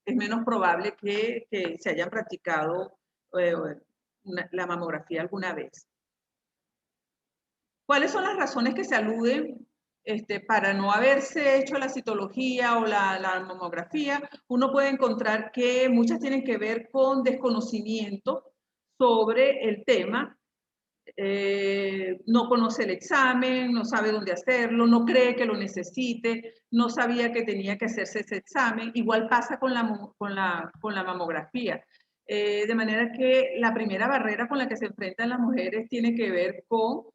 es menos probable que se hayan practicado la mamografía alguna vez. ¿Cuáles son las razones que se aluden para no haberse hecho la citología o la mamografía? Uno puede encontrar que muchas tienen que ver con desconocimiento sobre el tema. No conoce el examen, no sabe dónde hacerlo, no cree que lo necesite, no sabía que tenía que hacerse ese examen. Igual pasa con la mamografía. De manera que la primera barrera con la que se enfrentan las mujeres tiene que ver con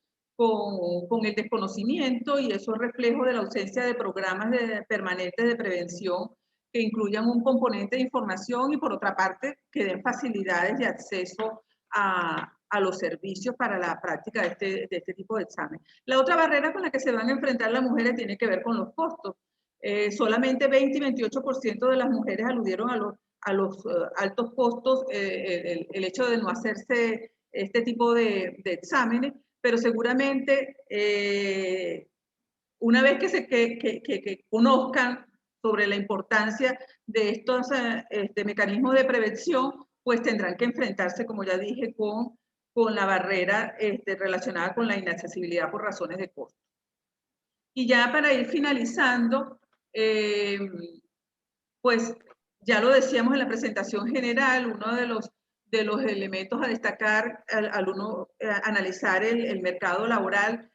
el desconocimiento, y eso es reflejo de la ausencia de programas permanentes de prevención que incluyan un componente de información y, por otra parte, que den facilidades de acceso a los servicios para la práctica de este tipo de examen. La otra barrera con la que se van a enfrentar las mujeres tiene que ver con los costos. Solamente 20 y 28% de las mujeres aludieron a los altos costos, el hecho de no hacerse este tipo de exámenes, pero seguramente una vez que conozcan sobre la importancia de estos mecanismos de prevención, pues tendrán que enfrentarse, como ya dije, con la barrera relacionada con la inaccesibilidad por razones de costo. Y ya para ir finalizando, pues ya lo decíamos en la presentación general, uno de los elementos a destacar al uno analizar el mercado laboral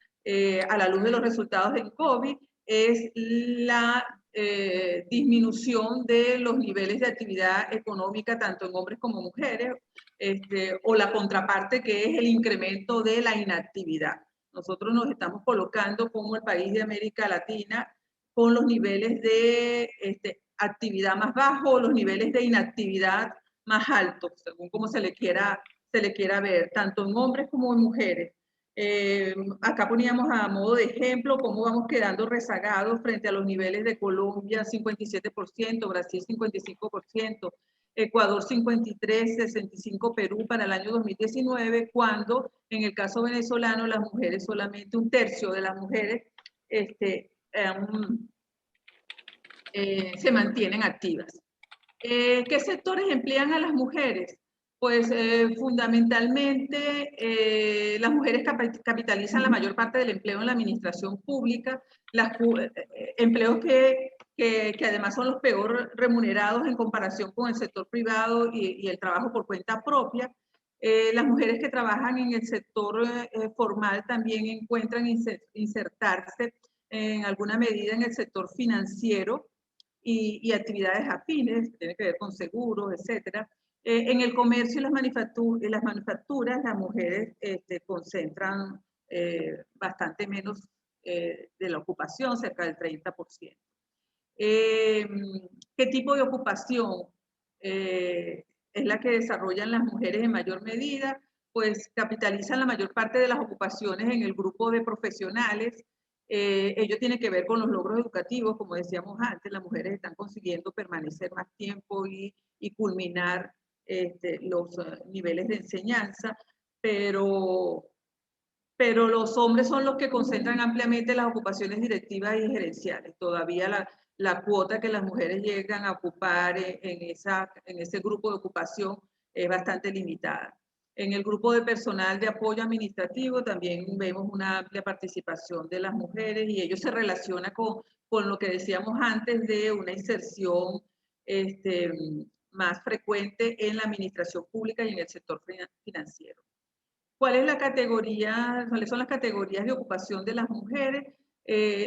a la luz de los resultados en COVID es la disminución de los niveles de actividad económica tanto en hombres como mujeres, o la contraparte, que es el incremento de la inactividad. Nosotros nos estamos colocando como el país de América Latina con los niveles de actividad más bajos, los niveles de inactividad más altos, según como se le quiera ver, tanto en hombres como en mujeres. Acá poníamos a modo de ejemplo cómo vamos quedando rezagados frente a los niveles de Colombia, 57%, Brasil 55%, Ecuador 53%, 65% Perú para el año 2019, cuando en el caso venezolano las mujeres, solamente un tercio de las mujeres se mantienen activas. ¿Qué sectores emplean a las mujeres? Pues fundamentalmente las mujeres capitalizan la mayor parte del empleo en la administración pública, empleos que además son los peor remunerados en comparación con el sector privado y el trabajo por cuenta propia. Las mujeres que trabajan en el sector formal también encuentran insertarse en alguna medida en el sector financiero y actividades afines, que tienen que ver con seguros, etcétera. En el comercio y las manufacturas, las mujeres concentran bastante menos de la ocupación, cerca del 30%. ¿Qué tipo de ocupación es la que desarrollan las mujeres en mayor medida? Pues capitalizan la mayor parte de las ocupaciones en el grupo de profesionales. Ello tiene que ver con los logros educativos, como decíamos antes, las mujeres están consiguiendo permanecer más tiempo y culminar los niveles de enseñanza, pero los hombres son los que concentran ampliamente las ocupaciones directivas y gerenciales. Todavía la cuota que las mujeres llegan a ocupar en ese grupo de ocupación es bastante limitada. En el grupo de personal de apoyo administrativo también vemos una amplia participación de las mujeres, y ello se relaciona con lo que decíamos antes de una inserción más frecuente en la administración pública y en el sector financiero. ¿Cuáles son las categorías de ocupación de las mujeres?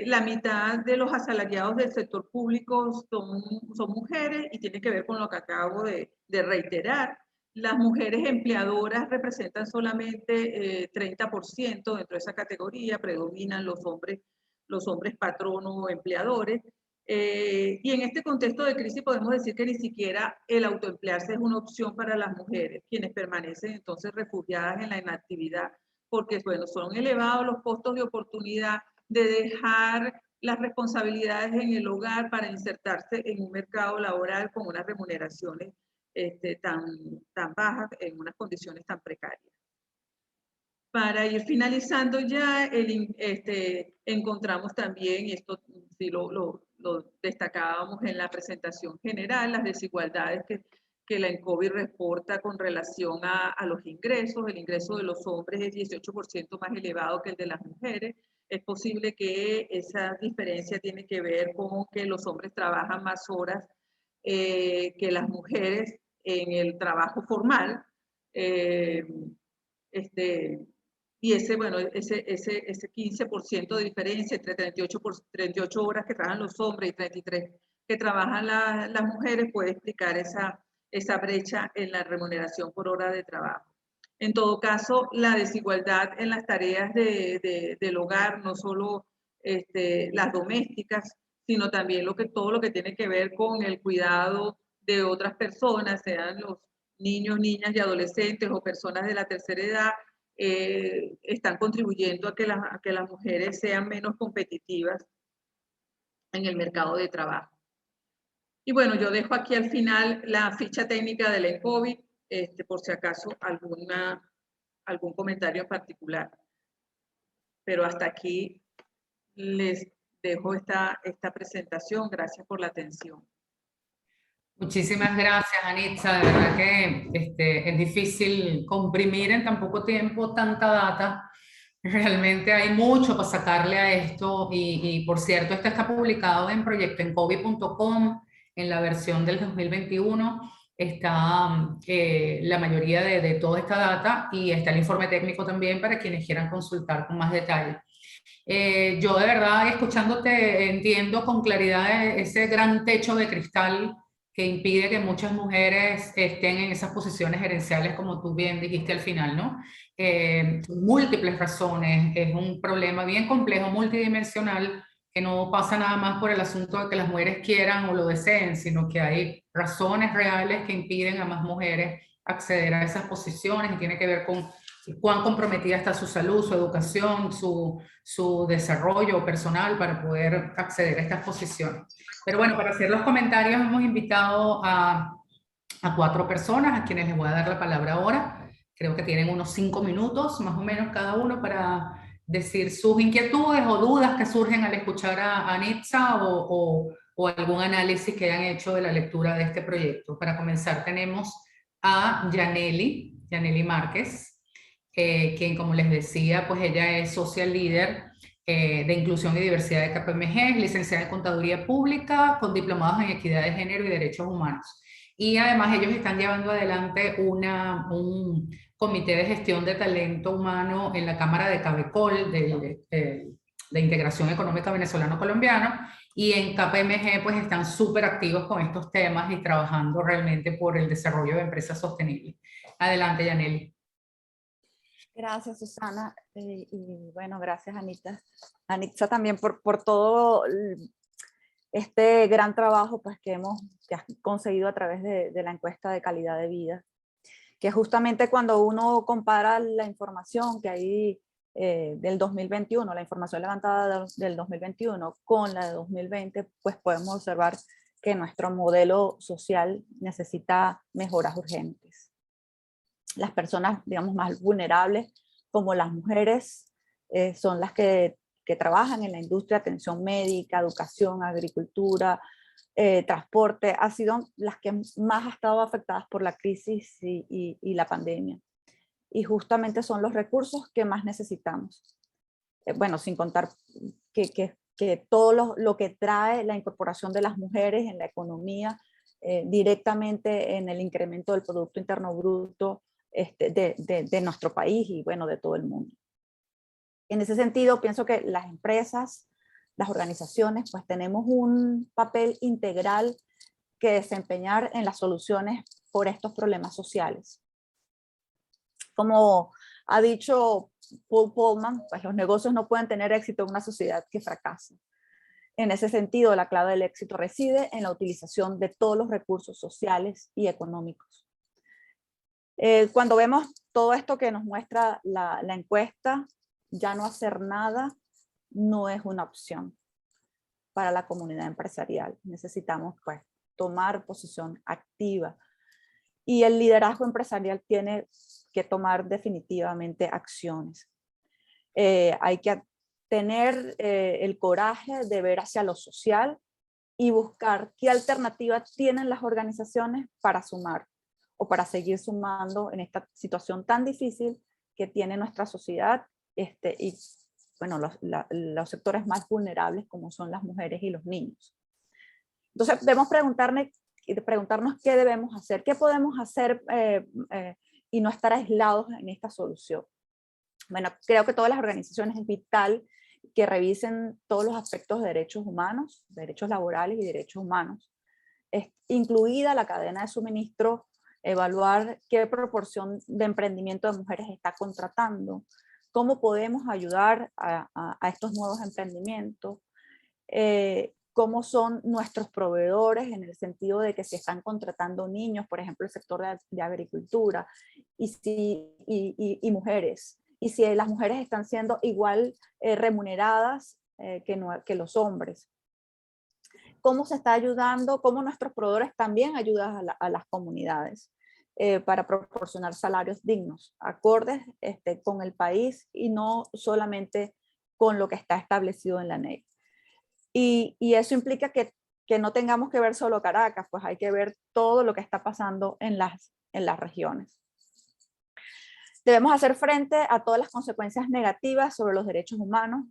La mitad de los asalariados del sector público son mujeres, y tiene que ver con lo que acabo de reiterar. Las mujeres empleadoras representan solamente 30% dentro de esa categoría, predominan los hombres patronos o empleadores. Y en este contexto de crisis podemos decir que ni siquiera el autoemplearse es una opción para las mujeres, quienes permanecen entonces refugiadas en la inactividad, porque bueno, son elevados los costos de oportunidad de dejar las responsabilidades en el hogar para insertarse en un mercado laboral con unas remuneraciones tan bajas, en unas condiciones tan precarias. Para ir finalizando ya, encontramos también, y esto sí lo lo destacábamos en la presentación general, las desigualdades que la ENCOVI reporta con relación a los ingresos. El ingreso de los hombres es 18% más elevado que el de las mujeres. Es posible que esa diferencia tiene que ver con que los hombres trabajan más horas que las mujeres en el trabajo formal. Y ese 15% de diferencia entre 38 horas que trabajan los hombres y 33 que trabajan las mujeres puede explicar esa brecha en la remuneración por hora de trabajo. En todo caso, la desigualdad en las tareas del hogar, no solo las domésticas, sino también todo lo que tiene que ver con el cuidado de otras personas, sean los niños, niñas y adolescentes o personas de la tercera edad, están contribuyendo a que las mujeres sean menos competitivas en el mercado de trabajo. Y bueno, yo dejo aquí al final la ficha técnica del ENCOVI, por si acaso algún comentario en particular. Pero hasta aquí les dejo esta presentación. Gracias por la atención. Muchísimas gracias, Anitza. De verdad que es difícil comprimir en tan poco tiempo tanta data. Realmente hay mucho para sacarle a esto y por cierto, este está publicado en proyectoencovi.com en la versión del 2021. Está la mayoría de toda esta data y está el informe técnico también para quienes quieran consultar con más detalle. Yo de verdad, escuchándote, entiendo con claridad ese gran techo de cristal que impide que muchas mujeres estén en esas posiciones gerenciales, como tú bien dijiste al final, ¿no? Múltiples razones, es un problema bien complejo, multidimensional, que no pasa nada más por el asunto de que las mujeres quieran o lo deseen, sino que hay razones reales que impiden a más mujeres acceder a esas posiciones y tiene que ver con cuán comprometida está su salud, su educación, su desarrollo personal para poder acceder a estas posiciones. Pero bueno, para hacer los comentarios hemos invitado a 4 personas a quienes les voy a dar la palabra ahora. Creo que tienen unos 5 minutos más o menos cada uno para decir sus inquietudes o dudas que surgen al escuchar a Anitza o algún análisis que hayan hecho de la lectura de este proyecto. Para comenzar tenemos a Yaneli Márquez, quien, como les decía, pues ella es social leader de inclusión y diversidad de KPMG, es licenciada en contaduría pública con diplomados en equidad de género y derechos humanos. Y además ellos están llevando adelante un comité de gestión de talento humano en la Cámara de Cabecol, de Integración Económica Venezolano-Colombiano, y en KPMG pues están súper activos con estos temas y trabajando realmente por el desarrollo de empresas sostenibles. Adelante, Yaneli. Gracias, Susana. Y bueno, gracias, Anitza también por todo este gran trabajo pues, que has conseguido a través de la encuesta de calidad de vida, que justamente cuando uno compara la información que hay del 2021, la información levantada del 2021 con la de 2020, pues podemos observar que nuestro modelo social necesita mejoras urgentes. Las personas, digamos, más vulnerables, como las mujeres, son las que trabajan en la industria de atención médica, educación, agricultura, transporte, han sido las que más han estado afectadas por la crisis y la pandemia. Y justamente son los recursos que más necesitamos. Bueno, sin contar que todo lo que trae la incorporación de las mujeres en la economía, directamente en el incremento del Producto Interno Bruto de nuestro país y bueno, de todo el mundo. En ese sentido, pienso que las empresas, las organizaciones, pues tenemos un papel integral que desempeñar en las soluciones por estos problemas sociales. Como ha dicho Paul Polman, pues los negocios no pueden tener éxito en una sociedad que fracasa. En ese sentido, la clave del éxito reside en la utilización de todos los recursos sociales y económicos. Cuando vemos todo esto que nos muestra la encuesta, ya no hacer nada no es una opción para la comunidad empresarial. Necesitamos pues tomar posición activa y el liderazgo empresarial tiene que tomar definitivamente acciones. Hay que tener el coraje de ver hacia lo social y buscar qué alternativas tienen las organizaciones para sumar o para seguir sumando en esta situación tan difícil que tiene nuestra sociedad y bueno, los sectores más vulnerables como son las mujeres y los niños. Entonces debemos preguntarnos qué debemos hacer, qué podemos hacer y no estar aislados en esta solución. Bueno, creo que todas las organizaciones es vital que revisen todos los aspectos de derechos humanos, derechos laborales y derechos humanos, incluida la cadena de suministro, evaluar qué proporción de emprendimiento de mujeres está contratando, cómo podemos ayudar a estos nuevos emprendimientos, cómo son nuestros proveedores en el sentido de que si están contratando niños, por ejemplo, el sector de agricultura, y mujeres, y si las mujeres están siendo igual remuneradas que los hombres. Cómo se está ayudando, cómo nuestros proveedores también ayudan a las comunidades para proporcionar salarios dignos, acordes con el país y no solamente con lo que está establecido en la ley. Y eso implica que no tengamos que ver solo Caracas, pues hay que ver todo lo que está pasando en las regiones. Debemos hacer frente a todas las consecuencias negativas sobre los derechos humanos,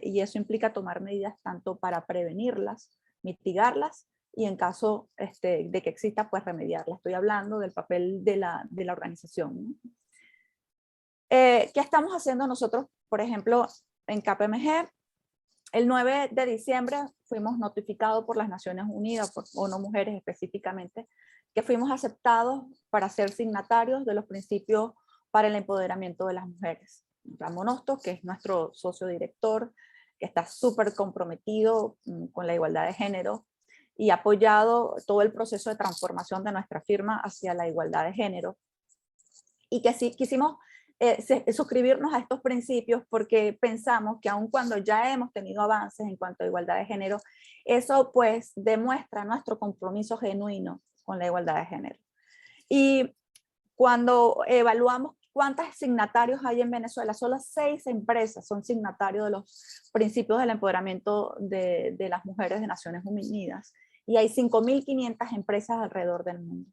y eso implica tomar medidas tanto para prevenirlas, mitigarlas, y en caso de que exista, pues remediarlas. Estoy hablando del papel de la organización, ¿no? ¿Qué estamos haciendo nosotros, por ejemplo, en KPMG? El 9 de diciembre fuimos notificados por las Naciones Unidas, por ONU Mujeres específicamente, que fuimos aceptados para ser signatarios de los principios para el empoderamiento de las mujeres. Ramón Hostos, que es nuestro socio director, que está súper comprometido con la igualdad de género y ha apoyado todo el proceso de transformación de nuestra firma hacia la igualdad de género. Y que sí quisimos suscribirnos a estos principios porque pensamos que aun cuando ya hemos tenido avances en cuanto a igualdad de género, eso pues demuestra nuestro compromiso genuino con la igualdad de género. Y cuando evaluamos cuántos signatarios hay en Venezuela, solo 6 empresas son signatarios de los principios del empoderamiento de las mujeres de Naciones Unidas, y hay 5.500 empresas alrededor del mundo.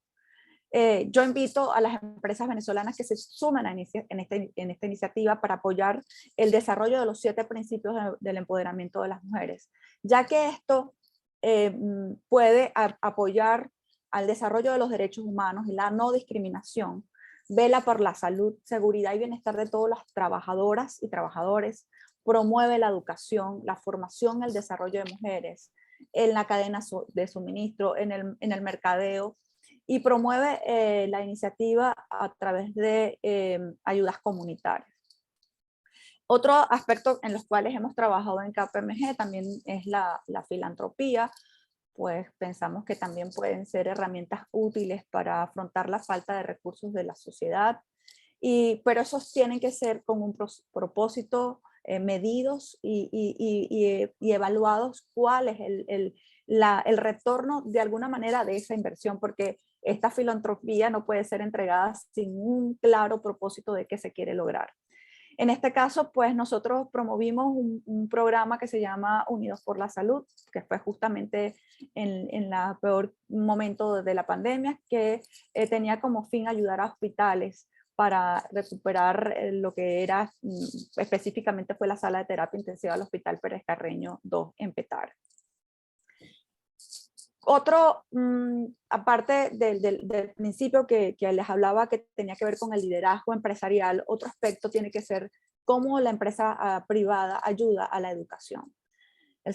Yo invito a las empresas venezolanas que se sumen en esta iniciativa para apoyar el desarrollo de los 7 principios del empoderamiento de las mujeres, ya que esto puede apoyar al desarrollo de los derechos humanos y la no discriminación, vela por la salud, seguridad y bienestar de todas las trabajadoras y trabajadores, promueve la educación, la formación y el desarrollo de mujeres en la cadena de suministro, en el mercadeo, y promueve la iniciativa a través de ayudas comunitarias. Otro aspecto en los cuales hemos trabajado en KPMG también es la filantropía, pues pensamos que también pueden ser herramientas útiles para afrontar la falta de recursos de la sociedad, pero esos tienen que ser con un propósito medidos y evaluados cuál es el retorno de alguna manera de esa inversión, porque esta filantropía no puede ser entregada sin un claro propósito de qué se quiere lograr. En este caso, pues nosotros promovimos un programa que se llama Unidos por la Salud, que fue justamente en el peor momento de la pandemia, que tenía como fin ayudar a hospitales para recuperar lo que era, específicamente fue la sala de terapia intensiva del Hospital Pérez Carreño II en Petare. Otro, aparte del principio que les hablaba que tenía que ver con el liderazgo empresarial, otro aspecto tiene que ser cómo la empresa privada ayuda a la educación. El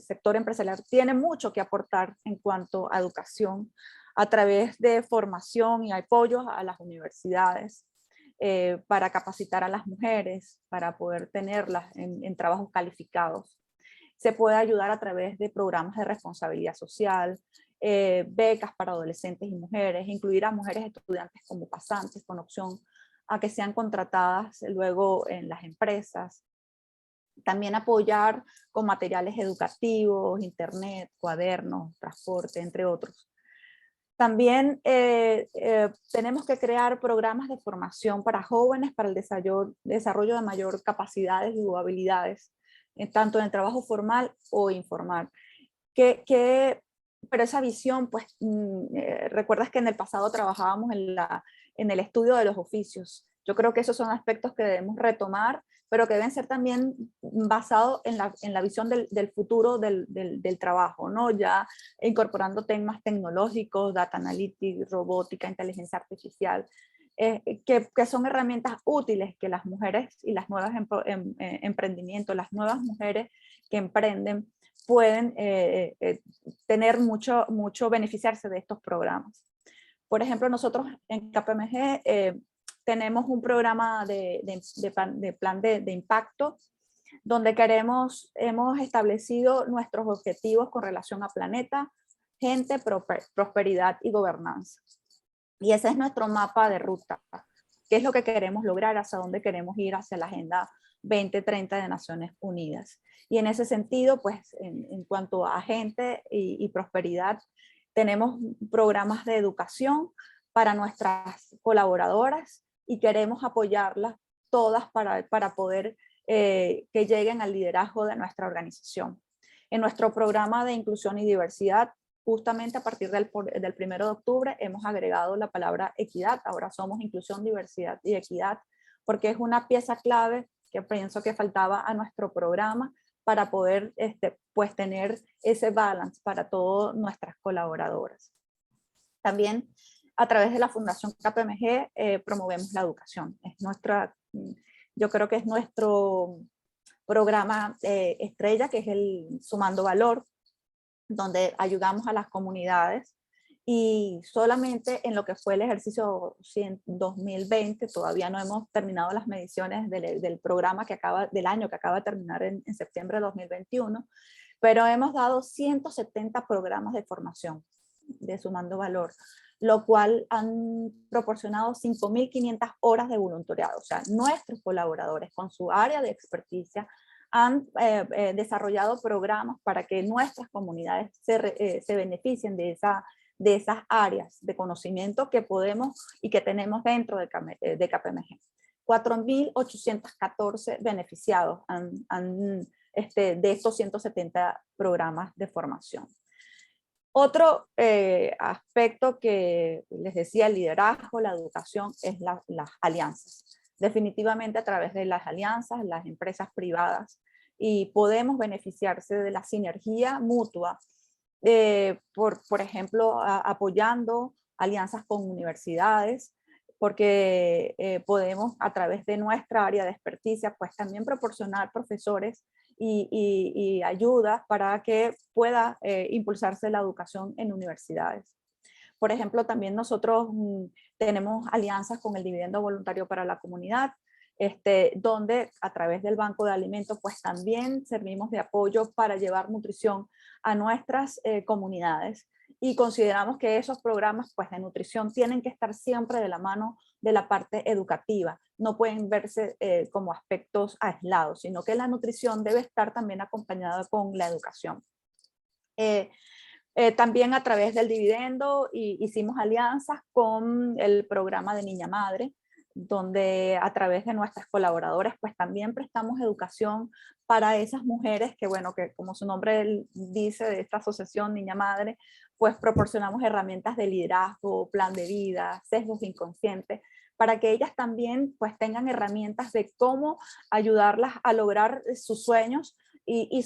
sector empresarial tiene mucho que aportar en cuanto a educación a través de formación y apoyos a las universidades para capacitar a las mujeres, para poder tenerlas en trabajos calificados. Se puede ayudar a través de programas de responsabilidad social, becas para adolescentes y mujeres, incluir a mujeres estudiantes como pasantes con opción a que sean contratadas luego en las empresas. También apoyar con materiales educativos, internet, cuadernos, transporte, entre otros. También tenemos que crear programas de formación para jóvenes para el desarrollo de mayor capacidades y habilidades, tanto en el trabajo formal o informal. Pero esa visión, pues, recuerdas que en el pasado trabajábamos en el estudio de los oficios. Yo creo que esos son aspectos que debemos retomar, pero que deben ser también basados en la visión del futuro del trabajo, ¿no? Ya incorporando temas tecnológicos, data analytics, robótica, inteligencia artificial, que son herramientas útiles que las mujeres y las nuevas emprendimientos, las nuevas mujeres que emprenden, pueden tener mucho beneficiarse de estos programas. Por ejemplo, nosotros en KPMG tenemos un programa de plan de impacto donde hemos establecido nuestros objetivos con relación a planeta, gente, prosperidad y gobernanza. Y ese es nuestro mapa de ruta. ¿Qué es lo que queremos lograr? ¿Hacia dónde queremos ir? Hacia la Agenda 2030 de Naciones Unidas. Y en ese sentido, pues en cuanto a gente y prosperidad, tenemos programas de educación para nuestras colaboradoras y queremos apoyarlas todas para poder que lleguen al liderazgo de nuestra organización. En nuestro programa de inclusión y diversidad, justamente a partir del 1 de octubre, hemos agregado la palabra equidad. Ahora somos inclusión, diversidad y equidad, porque es una pieza clave que pienso que faltaba a nuestro programa para poder pues tener ese balance para todas nuestras colaboradoras. También a través de la Fundación KPMG promovemos la educación. Yo creo que es nuestro programa estrella, que es el Sumando Valor, donde ayudamos a las comunidades, y solamente en lo que fue el ejercicio 2020, todavía no hemos terminado las mediciones del programa del año que acaba de terminar en septiembre de 2021, pero hemos dado 170 programas de formación de Sumando Valor, lo cual han proporcionado 5.500 horas de voluntariado. O sea, nuestros colaboradores con su área de experticia han desarrollado programas para que nuestras comunidades se beneficien de esas áreas de conocimiento que podemos y que tenemos dentro de KPMG. 4.814 beneficiados de estos 170 programas de formación. Otro aspecto que les decía, el liderazgo, la educación, es las alianzas. Definitivamente a través de las alianzas, las empresas privadas, y podemos beneficiarse de la sinergia mutua, por ejemplo, apoyando alianzas con universidades, porque podemos a través de nuestra área de experticia, pues también proporcionar profesores y ayudas para que pueda impulsarse la educación en universidades. Por ejemplo, también nosotros tenemos alianzas con el Dividendo Voluntario para la Comunidad, donde a través del Banco de Alimentos pues también servimos de apoyo para llevar nutrición a nuestras comunidades, y consideramos que esos programas pues de nutrición tienen que estar siempre de la mano de la parte educativa, no pueden verse como aspectos aislados, sino que la nutrición debe estar también acompañada con la educación. También a través del dividendo hicimos alianzas con el programa de Niña Madre, donde a través de nuestras colaboradoras pues también prestamos educación para esas mujeres que, bueno, que como su nombre dice de esta asociación Niña Madre, pues proporcionamos herramientas de liderazgo, plan de vida, sesgos inconscientes, para que ellas también pues tengan herramientas de cómo ayudarlas a lograr sus sueños y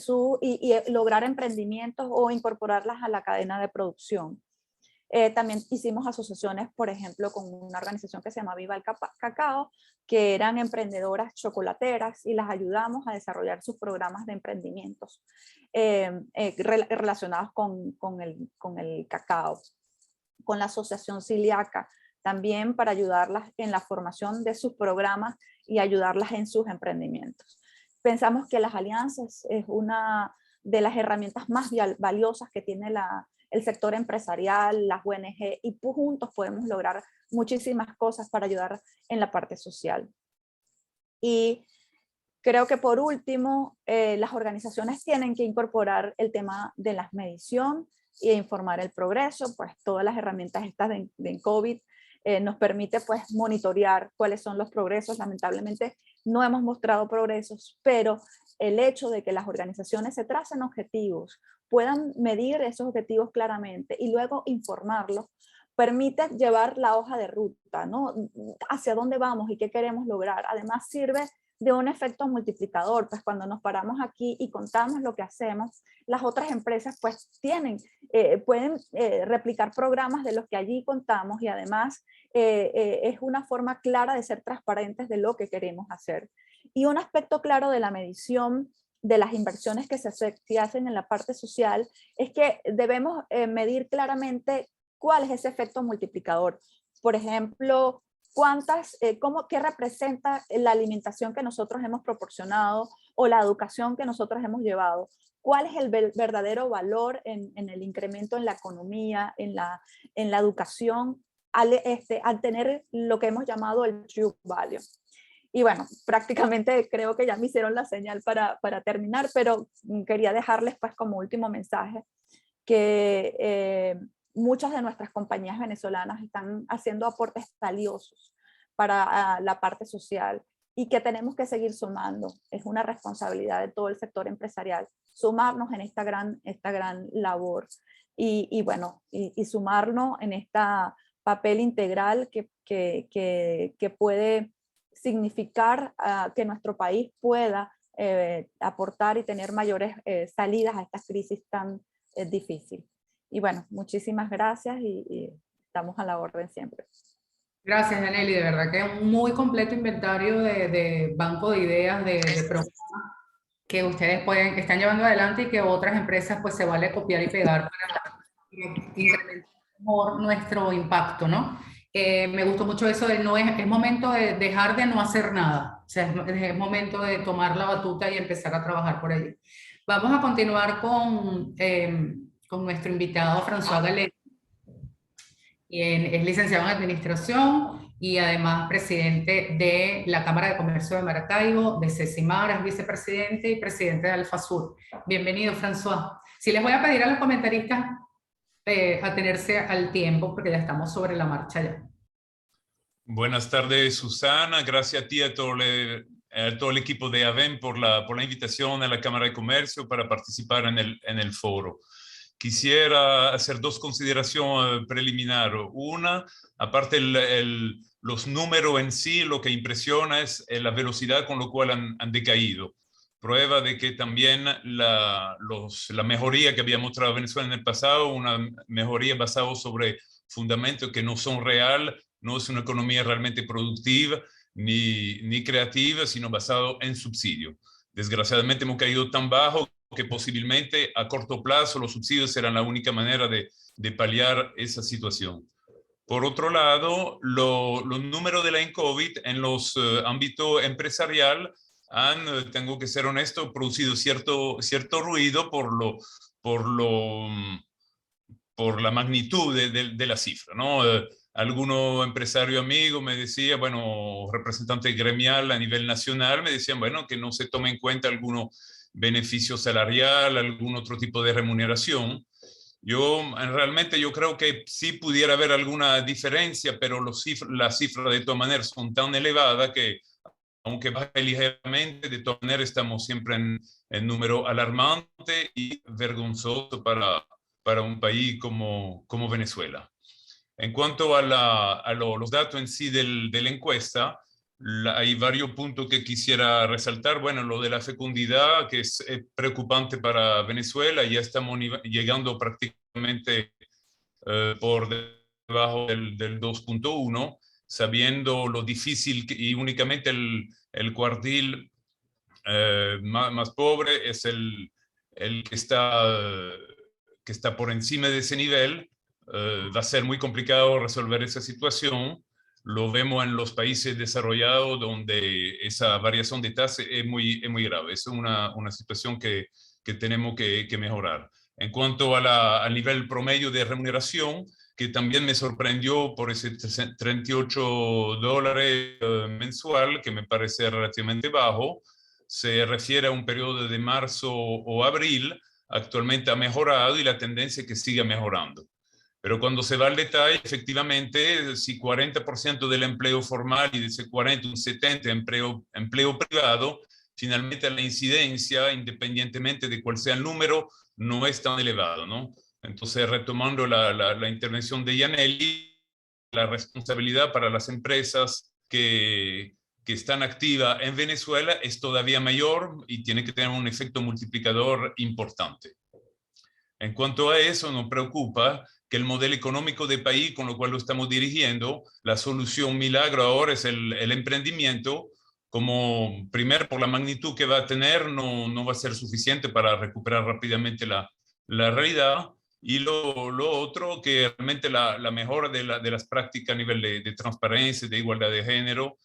lograr emprendimientos o incorporarlas a la cadena de producción. También hicimos asociaciones, por ejemplo, con una organización que se llama Viva el Cacao, que eran emprendedoras chocolateras, y las ayudamos a desarrollar sus programas de emprendimientos relacionados con el cacao. Con la Asociación Ciliaca, también para ayudarlas en la formación de sus programas y ayudarlas en sus emprendimientos. Pensamos que las alianzas es una de las herramientas más valiosas que tiene el sector empresarial, las ONG, y juntos podemos lograr muchísimas cosas para ayudar en la parte social. Y creo que por último, las organizaciones tienen que incorporar el tema de la medición e informar el progreso, pues todas las herramientas estas de COVID nos permite pues monitorear cuáles son los progresos. Lamentablemente no hemos mostrado progresos, pero el hecho de que las organizaciones se tracen objetivos puedan medir esos objetivos claramente y luego informarlos, permite llevar la hoja de ruta, ¿no? Hacia dónde vamos y qué queremos lograr. Además sirve de un efecto multiplicador, pues cuando nos paramos aquí y contamos lo que hacemos, las otras empresas pues pueden replicar programas de los que allí contamos, y además es una forma clara de ser transparentes de lo que queremos hacer. Y un aspecto claro de la medición de las inversiones que se hacen en la parte social es que debemos medir claramente cuál es ese efecto multiplicador. Por ejemplo, qué representa la alimentación que nosotros hemos proporcionado o la educación que nosotros hemos llevado. ¿Cuál es el verdadero valor en el incremento en la economía, en la educación, al tener lo que hemos llamado el true value? Y bueno, prácticamente creo que ya me hicieron la señal para terminar, pero quería dejarles pues como último mensaje que muchas de nuestras compañías venezolanas están haciendo aportes valiosos para la parte social y que tenemos que seguir sumando. Es una responsabilidad de todo el sector empresarial sumarnos en esta gran labor y bueno, y sumarnos en este papel integral que puede significar que nuestro país pueda aportar y tener mayores salidas a esta crisis tan difícil. Y bueno, muchísimas gracias y estamos a la orden siempre. Gracias, Yaneli, de verdad que es un muy completo inventario de banco de ideas, de programas que ustedes están llevando adelante y que otras empresas pues se vale copiar y pegar para incrementar mejor nuestro impacto, ¿no? Me gustó mucho eso de es momento de dejar de no hacer nada, o sea, es momento de tomar la batuta y empezar a trabajar por ello. Vamos a continuar con nuestro invitado François Gallet, quien es licenciado en Administración y además presidente de la Cámara de Comercio de Maracaibo, de CECIMAR, es vicepresidente y presidente de Alfasur. Bienvenido, François. Sí, les voy a pedir a los comentaristas atenerse al tiempo porque ya estamos sobre la marcha ya. Buenas tardes, Susana. Gracias a ti y a todo el equipo de AVEN por la invitación a la Cámara de Comercio para participar en el foro. Quisiera hacer dos consideraciones preliminares. Una, aparte los números en sí, lo que impresiona es la velocidad con la cual han decaído. Prueba de que también la mejoría que había mostrado Venezuela en el pasado, una mejoría basada sobre fundamentos que no son reales, no es una economía realmente productiva ni creativa, sino basado en subsidio. Desgraciadamente hemos caído tan bajo que posiblemente a corto plazo los subsidios serán la única manera de paliar esa situación. Por otro lado, los números de la COVID en los ámbitos empresarial tengo que ser honesto, producido cierto ruido por la magnitud de la cifra, ¿no? Algunos empresarios amigos me decían, bueno, representantes gremial a nivel nacional, me decían, bueno, que no se tome en cuenta algunos beneficios salarial, algún otro tipo de remuneración. Realmente yo creo que sí pudiera haber alguna diferencia, pero las cifras de todas maneras son tan elevadas que, aunque baje ligeramente, de todas maneras estamos siempre en número alarmante y vergonzoso para un país como Venezuela. En cuanto a los datos en sí de la encuesta, hay varios puntos que quisiera resaltar. Bueno, lo de la fecundidad, que es preocupante para Venezuela, ya estamos llegando prácticamente por debajo del 2.1, sabiendo lo difícil y únicamente el cuartil más pobre es el que está por encima de ese nivel. Va a ser muy complicado resolver esa situación. Lo vemos en los países desarrollados donde esa variación de tasa es muy grave. Es una situación que tenemos que mejorar. En cuanto al nivel promedio de remuneración, que también me sorprendió por ese $38 mensual, que me parece relativamente bajo, se refiere a un periodo de marzo o abril. Actualmente ha mejorado y la tendencia es que siga mejorando. Pero cuando se va al detalle, efectivamente, si 40% del empleo formal y de ese 40, un 70% empleo privado, finalmente la incidencia, independientemente de cuál sea el número, no es tan elevado, ¿no? Entonces, retomando la intervención de Yaneli, la responsabilidad para las empresas que están activas en Venezuela es todavía mayor y tiene que tener un efecto multiplicador importante. En cuanto a eso, nos preocupa que el modelo económico del país con lo cual lo estamos dirigiendo, la solución milagro ahora es el emprendimiento, como primero por la magnitud que va a tener, no va a ser suficiente para recuperar rápidamente la realidad. Y lo otro, que realmente la mejora de las prácticas a nivel de transparencia, de igualdad de género,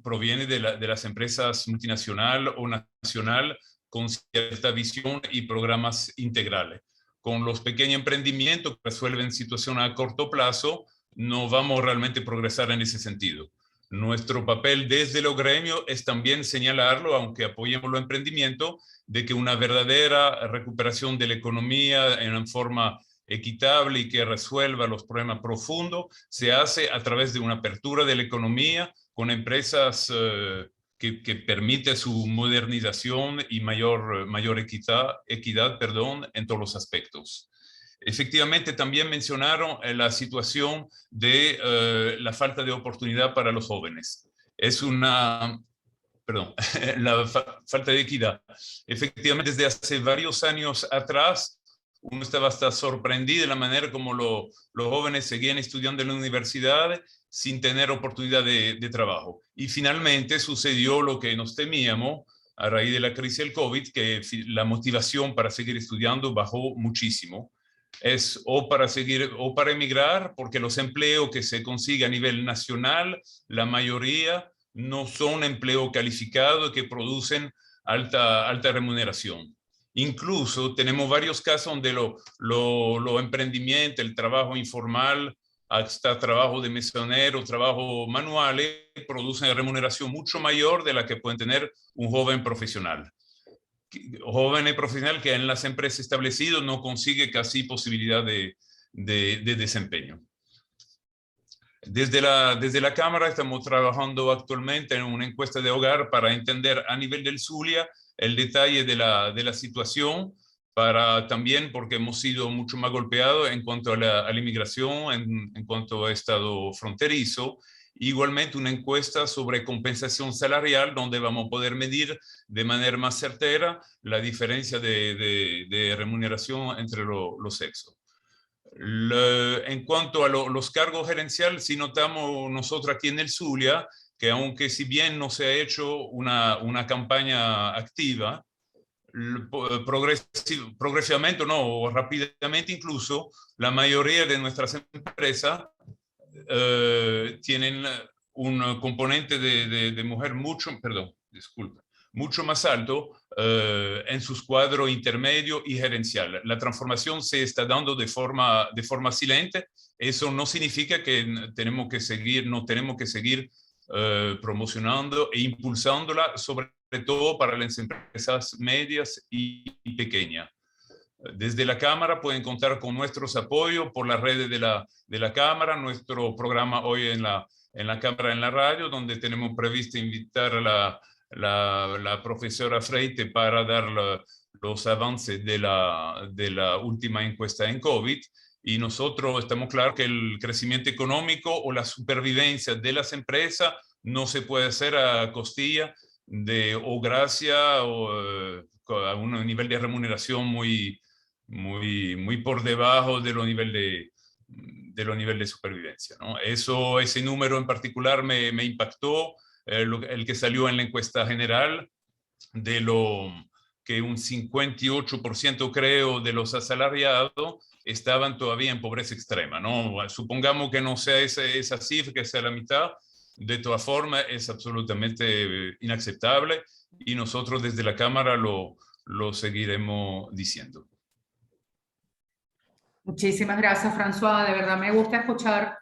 proviene de las empresas multinacional o nacional con cierta visión y programas integrales. Con los pequeños emprendimientos que resuelven situaciones a corto plazo, no vamos realmente a progresar en ese sentido. Nuestro papel desde los gremios es también señalarlo, aunque apoyemos los emprendimientos, de que una verdadera recuperación de la economía en forma equitable y que resuelva los problemas profundos se hace a través de una apertura de la economía con empresas que permite su modernización y mayor equidad en todos los aspectos. Efectivamente, también mencionaron la situación de la falta de oportunidad para los jóvenes. Es una... Perdón, la falta de equidad. Efectivamente, desde hace varios años atrás, uno estaba hasta sorprendido de la manera como los jóvenes seguían estudiando en la universidad sin tener oportunidad de trabajo. Y finalmente sucedió lo que nos temíamos a raíz de la crisis del COVID, que la motivación para seguir estudiando bajó muchísimo. Es o para emigrar, porque los empleos que se consiguen a nivel nacional, la mayoría no son empleos calificados que producen alta remuneración. Incluso tenemos varios casos donde los emprendimientos, el trabajo informal, hasta trabajo de mesonero, trabajo manuales, producen remuneración mucho mayor de la que pueden tener un joven profesional. Joven profesional que en las empresas establecidas no consigue casi posibilidad de desempeño. Desde la Cámara estamos trabajando actualmente en una encuesta de hogar para entender a nivel del Zulia el detalle de la situación, para también porque hemos sido mucho más golpeados en cuanto a la inmigración, en cuanto a estado fronterizo. Igualmente una encuesta sobre compensación salarial, donde vamos a poder medir de manera más certera la diferencia de remuneración entre los sexos. En cuanto a los cargos gerenciales, sí notamos nosotros aquí en el Zulia que aunque si bien no se ha hecho una campaña activa, progresivamente o rápidamente incluso, la mayoría de nuestras empresas tienen un componente de mujer mucho más alto en sus cuadros intermedio y gerencial. La transformación se está dando de forma silente. Eso no significa que no tenemos que seguir promocionando e impulsándola, sobre todo para las empresas medias y pequeñas. Desde la Cámara pueden contar con nuestros apoyos por las redes de la Cámara, nuestro programa hoy en la Cámara en la radio, donde tenemos previsto invitar a la profesora Freite para dar los avances de la última encuesta en COVID. Y nosotros estamos claros que el crecimiento económico o la supervivencia de las empresas no se puede hacer a costilla o gracias a un nivel de remuneración muy por debajo de los niveles de supervivencia, ¿no? Ese número en particular me impactó, el que salió en la encuesta general, que un 58% creo de los asalariados estaban todavía en pobreza extrema, ¿no? Supongamos que no sea esa cifra, que sea la mitad. De todas formas, es absolutamente inaceptable y nosotros desde la Cámara lo seguiremos diciendo. Muchísimas gracias, François. De verdad me gusta escucharte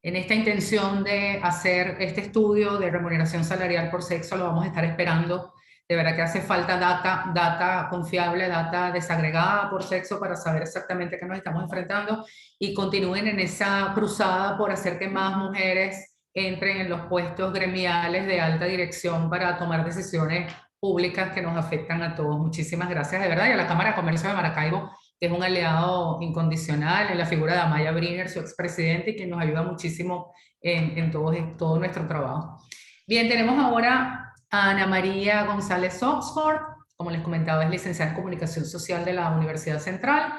en esta intención de hacer este estudio de remuneración salarial por sexo. Lo vamos a estar esperando. De verdad que hace falta data confiable, data desagregada por sexo para saber exactamente a qué nos estamos enfrentando, y continúen en esa cruzada por hacer que más mujeres entren en los puestos gremiales de alta dirección para tomar decisiones públicas que nos afectan a todos. Muchísimas gracias, de verdad, y a la Cámara de Comercio de Maracaibo, que es un aliado incondicional en la figura de Amaya Briner, su expresidente, y que nos ayuda muchísimo en todo nuestro trabajo. Bien, tenemos ahora a Ana María González Oxford, como les comentaba, es licenciada en Comunicación Social de la Universidad Central.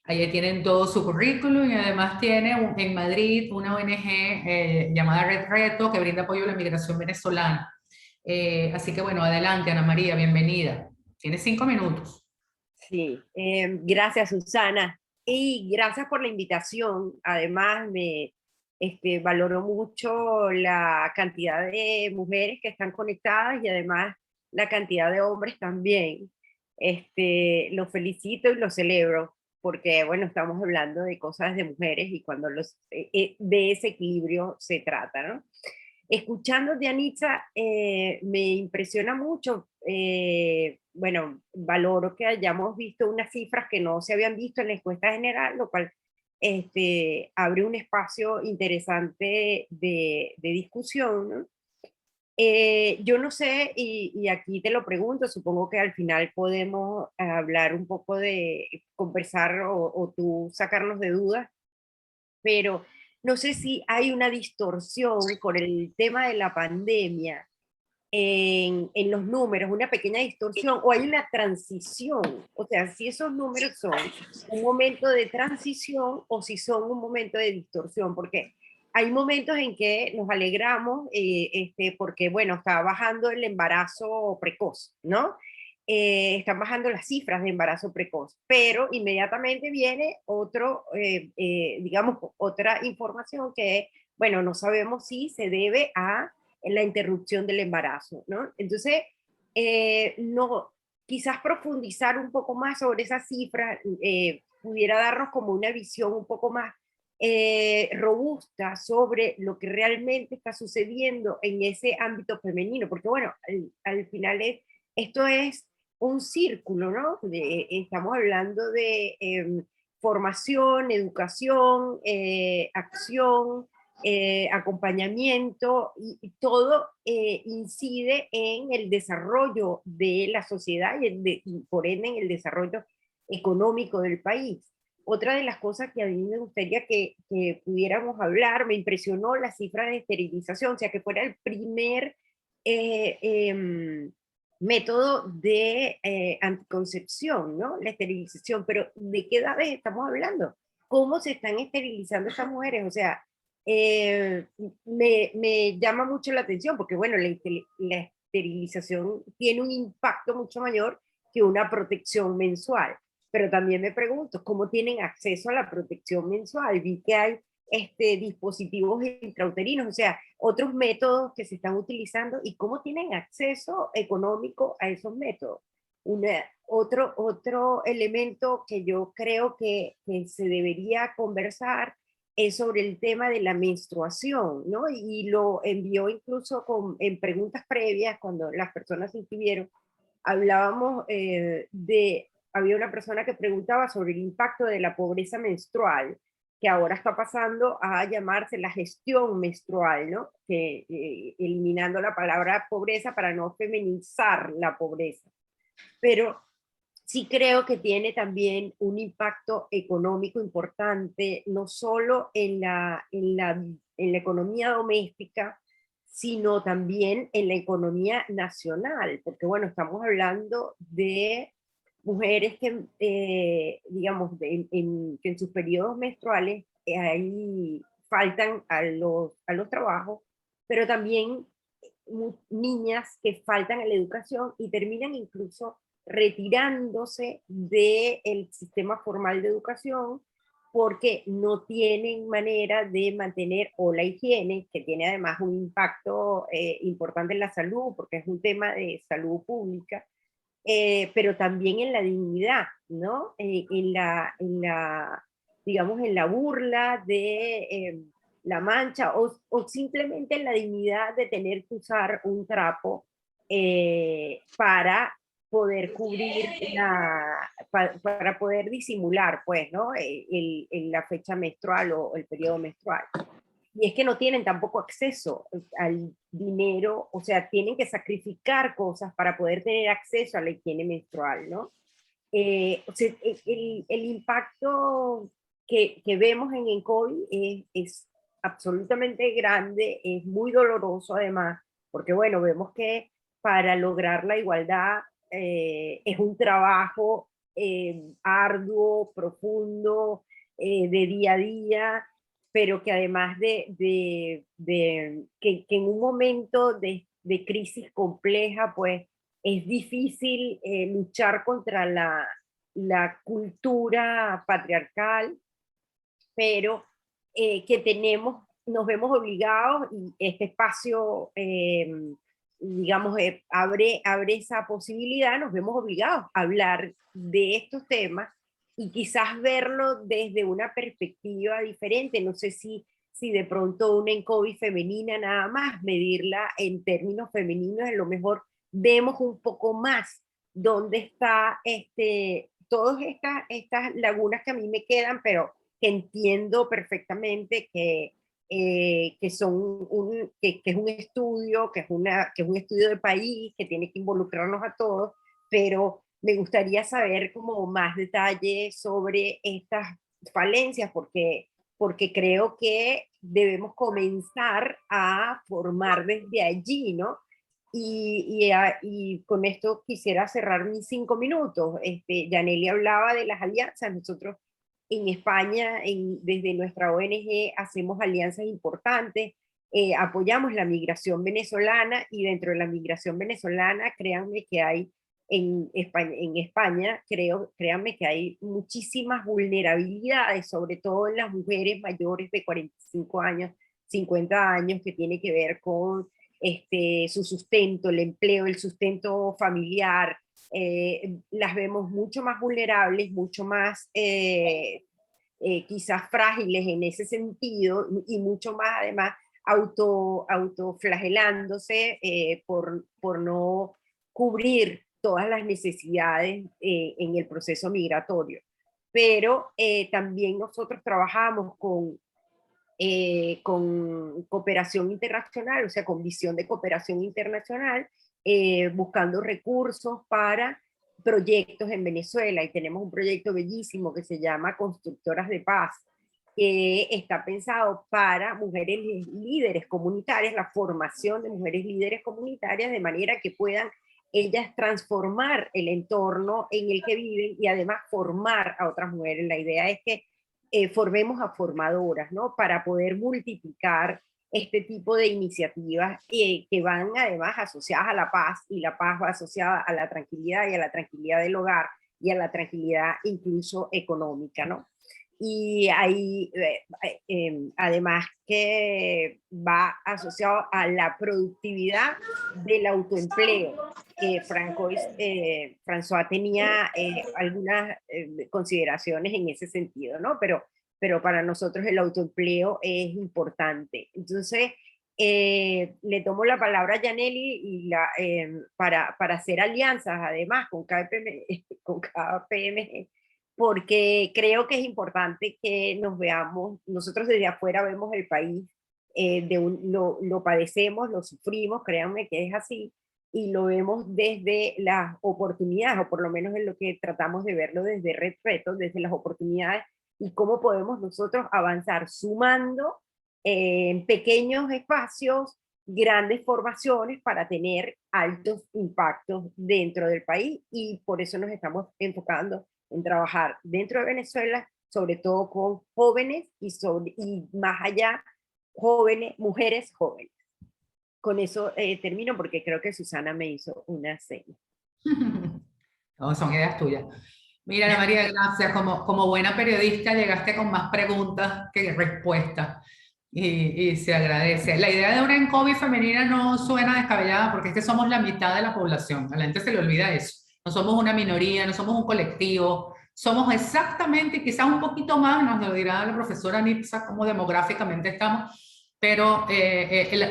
Allí tienen todo su currículum y además tiene en Madrid una ONG llamada Red Reto que brinda apoyo a la migración venezolana. Así que bueno, adelante Ana María, bienvenida. Tienes 5 minutos. Sí, gracias Susana y gracias por la invitación. Además, valoro mucho la cantidad de mujeres que están conectadas y además la cantidad de hombres también. Los felicito y los celebro porque, bueno, estamos hablando de cosas de mujeres y cuando de ese equilibrio se trata, ¿no? Escuchando de Anitza, me impresiona mucho, bueno, valoro que hayamos visto unas cifras que no se habían visto en la encuesta general, lo cual abre un espacio interesante de discusión, ¿no? Yo no sé, y aquí te lo pregunto, supongo que al final podemos hablar un poco de conversar o tú sacarnos de dudas, pero no sé si hay una distorsión por el tema de la pandemia en los números, una pequeña distorsión, o hay una transición, o sea, si esos números son un momento de transición o si son un momento de distorsión, porque hay momentos en que nos alegramos porque, bueno, está bajando el embarazo precoz, ¿no? Están bajando las cifras de embarazo precoz, pero inmediatamente viene digamos, otra información que, bueno, no sabemos si se debe a la interrupción del embarazo, ¿no? Entonces, no, quizás profundizar un poco más sobre esas cifras pudiera darnos como una visión un poco más robusta sobre lo que realmente está sucediendo en ese ámbito femenino, porque bueno, al final esto es un círculo, ¿no? Estamos hablando de formación, educación, acción, acompañamiento, y todo incide en el desarrollo de la sociedad y por ende en el desarrollo económico del país. Otra de las cosas que a mí me gustaría que pudiéramos hablar, me impresionó la cifra de esterilización, o sea, que fuera el primer método de anticoncepción, ¿no? La esterilización, pero ¿de qué edades estamos hablando? ¿Cómo se están esterilizando estas mujeres? O sea, me llama mucho la atención porque, bueno, la esterilización tiene un impacto mucho mayor que una protección mensual. Pero también me pregunto, ¿cómo tienen acceso a la protección mensual? Vi que hay dispositivos intrauterinos, o sea, otros métodos que se están utilizando y cómo tienen acceso económico a esos métodos. Otro elemento que yo creo que se debería conversar es sobre el tema de la menstruación, ¿no? Y lo envió incluso en preguntas previas, cuando las personas se inscribieron, hablábamos había una persona que preguntaba sobre el impacto de la pobreza menstrual, que ahora está pasando a llamarse la gestión menstrual, ¿no? Eliminando la palabra pobreza para no feminizar la pobreza. Pero sí creo que tiene también un impacto económico importante, no solo en la economía doméstica, sino también en la economía nacional, porque bueno, estamos hablando de mujeres que, digamos, que en sus periodos menstruales ahí faltan a los trabajos, pero también niñas que faltan a la educación y terminan incluso retirándose del sistema formal de educación porque no tienen manera de mantener o la higiene, que tiene además un impacto importante en la salud, porque es un tema de salud pública, pero también en la dignidad, ¿no? Digamos, en la burla de la mancha, o simplemente en la dignidad de tener que usar un trapo para poder cubrir para poder disimular, pues, ¿no? La fecha menstrual o el periodo menstrual. y es que no tienen tampoco acceso al dinero, o sea, tienen que sacrificar cosas para poder tener acceso a la higiene menstrual, ¿no? O sea, el impacto que vemos en el COVID es absolutamente grande, es muy doloroso además, porque bueno, vemos que para lograr la igualdad es un trabajo arduo, profundo, de día a día, pero que además que en un momento de crisis compleja, pues es difícil luchar contra la cultura patriarcal, pero que nos vemos obligados, y este espacio, digamos, abre esa posibilidad, nos vemos obligados a hablar de estos temas y quizás verlo desde una perspectiva diferente. No sé si de pronto una ENCOVI femenina nada más, medirla en términos femeninos, a lo mejor vemos un poco más dónde está todas estas lagunas que a mí me quedan, pero que entiendo perfectamente que son que es un estudio, que es un estudio de país, que tiene que involucrarnos a todos, pero me gustaría saber como más detalles sobre estas falencias, porque creo que debemos comenzar a formar desde allí, ¿no? Y con esto quisiera cerrar mis 5 minutos. Yaneli hablaba de las alianzas. Nosotros en España, desde nuestra ONG, hacemos alianzas importantes, apoyamos la migración venezolana, y dentro de la migración venezolana, créanme que hay en España, créanme que hay muchísimas vulnerabilidades, sobre todo en las mujeres mayores de 45 años, 50 años, que tiene que ver con su sustento, el empleo, el sustento familiar. Las vemos mucho más vulnerables, mucho más quizás frágiles en ese sentido, y mucho más además autoflagelándose por no cubrir todas las necesidades en el proceso migratorio. Pero también nosotros trabajamos con cooperación internacional, o sea, con visión de cooperación internacional, buscando recursos para proyectos en Venezuela, y tenemos un proyecto bellísimo que se llama Constructoras de Paz, que está pensado para mujeres líderes comunitarias, la formación de mujeres líderes comunitarias, de manera que puedan ellas transformar el entorno en el que viven y además formar a otras mujeres. La idea es que formemos a formadoras, ¿no? Para poder multiplicar este tipo de iniciativas que van además asociadas a la paz, y la paz va asociada a la tranquilidad, y a la tranquilidad del hogar, y a la tranquilidad incluso económica, ¿no? Y ahí, además, que va asociado a la productividad del autoempleo. François tenía algunas consideraciones en ese sentido, ¿no? Pero para nosotros el autoempleo es importante. Entonces, le tomo la palabra a Yaneli para hacer alianzas, además, con KPMG, porque creo que es importante que nos veamos. Nosotros desde afuera vemos el país, lo padecemos, lo sufrimos, créanme que es así, y lo vemos desde las oportunidades, o por lo menos en lo que tratamos de verlo desde Red Retos, desde las oportunidades, y cómo podemos nosotros avanzar sumando en pequeños espacios grandes formaciones para tener altos impactos dentro del país, y por eso nos estamos enfocando en trabajar dentro de Venezuela, sobre todo con jóvenes y más allá, mujeres jóvenes. Con eso termino, porque creo que Susana me hizo una seña. No, son ideas tuyas. Mira, Ana María, gracias. Como buena periodista llegaste con más preguntas que respuestas, y se agradece. La idea de una ENCOVI femenina no suena descabellada, porque es que somos la mitad de la población. A la gente se le olvida eso. No somos una minoría, no somos un colectivo, somos exactamente, quizás un poquito más, nos lo dirá la profesora Nitza, cómo demográficamente estamos, pero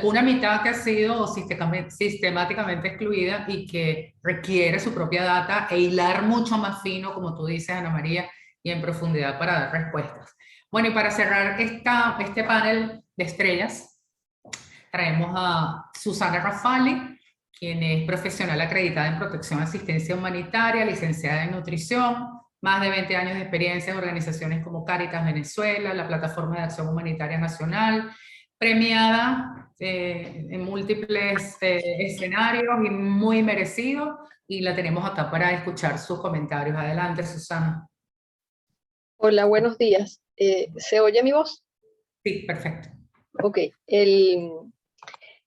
una mitad que ha sido sistemáticamente excluida y que requiere su propia data e hilar mucho más fino, como tú dices, Ana María, y en profundidad para dar respuestas. Bueno, y para cerrar este panel de estrellas, traemos a Susana Rafali, quien es profesional acreditada en protección y asistencia humanitaria, licenciada en nutrición, más de 20 años de experiencia en organizaciones como Cáritas Venezuela, la Plataforma de Acción Humanitaria Nacional, premiada en múltiples escenarios y muy merecido, y la tenemos acá para escuchar sus comentarios. Adelante, Susana. Hola, buenos días. ¿Se oye mi voz? Sí, perfecto. Ok.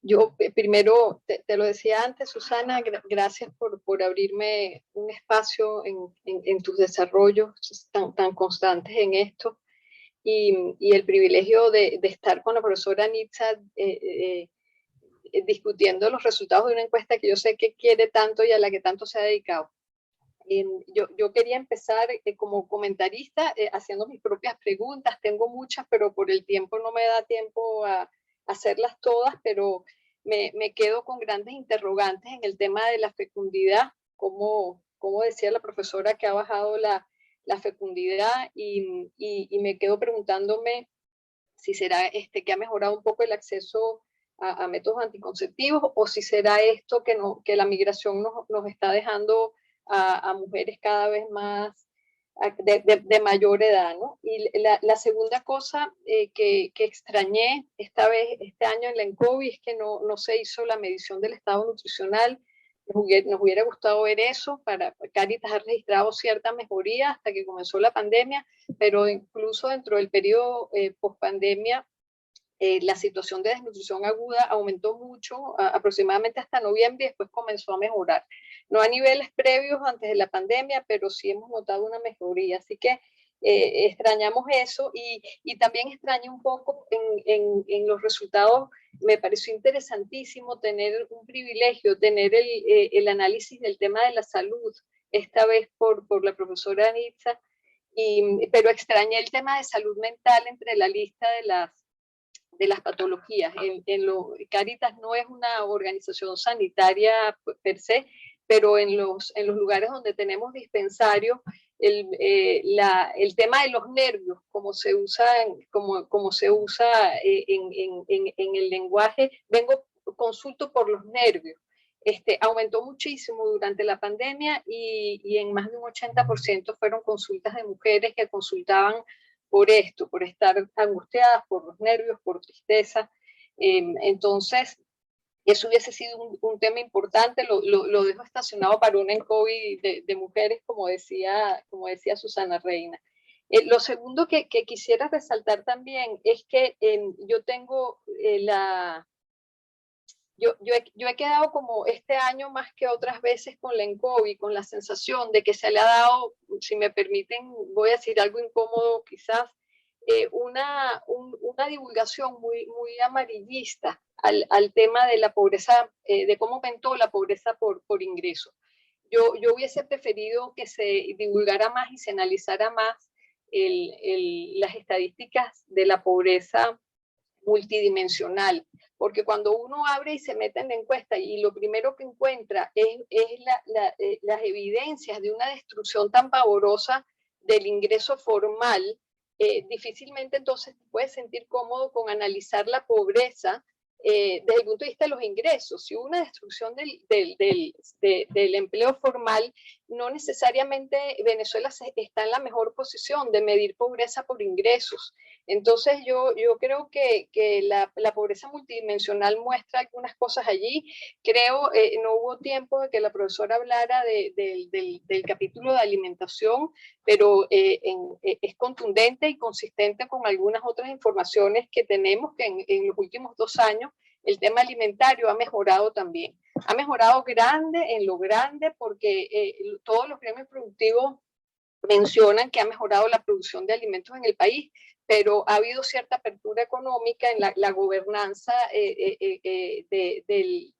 Yo primero te lo decía antes, Susana, gracias por abrirme un espacio en tus desarrollos tan constantes en esto y el privilegio de estar con la profesora Anitza discutiendo los resultados de una encuesta que yo sé que quiere tanto y a la que tanto se ha dedicado. Yo quería empezar como comentarista haciendo mis propias preguntas. Tengo muchas, pero por el tiempo no me da tiempo a hacerlas todas, pero me quedo con grandes interrogantes en el tema de la fecundidad, como decía la profesora que ha bajado la fecundidad y me quedo preguntándome si será que ha mejorado un poco el acceso a métodos anticonceptivos o si será esto que la migración nos está dejando a mujeres cada vez más de mayor edad, ¿no? Y la segunda cosa que extrañé este año en la ENCOVI es que no se hizo la medición del estado nutricional. Nos hubiera gustado ver eso. Cáritas ha registrado cierta mejoría hasta que comenzó la pandemia, pero incluso dentro del periodo post-pandemia, la situación de desnutrición aguda aumentó mucho, aproximadamente hasta noviembre, y después comenzó a mejorar. No a niveles previos antes de la pandemia, pero sí hemos notado una mejoría. Así que extrañamos eso y también extraño un poco en los resultados. Me pareció interesantísimo tener un privilegio, tener el análisis del tema de la salud, esta vez por la profesora Anitza, pero extrañé el tema de salud mental entre la lista de las patologías. Cáritas no es una organización sanitaria per se, pero en los lugares donde tenemos dispensarios, el tema de los nervios, como se usa en el lenguaje, consulto por los nervios. Aumentó muchísimo durante la pandemia y en más de un 80% fueron consultas de mujeres que consultaban por esto, por estar angustiadas, por los nervios, por tristeza. Entonces, eso hubiese sido un tema importante. Lo dejo estacionado para una ENCOVI de mujeres, como decía Susana Reina. Lo segundo que quisiera resaltar también es que yo tengo Yo he quedado como este año más que otras veces con la ENCOVI, con la sensación de que se le ha dado, si me permiten, voy a decir algo incómodo quizás, una divulgación muy amarillista al tema de la pobreza, de cómo aumentó la pobreza por ingreso. Yo hubiese preferido que se divulgara más y se analizara más las estadísticas de la pobreza multidimensional, porque cuando uno abre y se mete en la encuesta y lo primero que encuentra es las evidencias de una destrucción tan pavorosa del ingreso formal, difícilmente entonces te puedes sentir cómodo con analizar la pobreza desde el punto de vista de los ingresos. Si hubo una destrucción del empleo formal, no necesariamente Venezuela está en la mejor posición de medir pobreza por ingresos. Entonces yo creo que la pobreza multidimensional muestra algunas cosas allí. Creo, no hubo tiempo de que la profesora hablara del capítulo de alimentación, pero es contundente y consistente con algunas otras informaciones que tenemos que en los últimos 2 años el tema alimentario ha mejorado también. Ha mejorado en lo grande, porque todos los gremios productivos mencionan que ha mejorado la producción de alimentos en el país, pero ha habido cierta apertura económica en la gobernanza de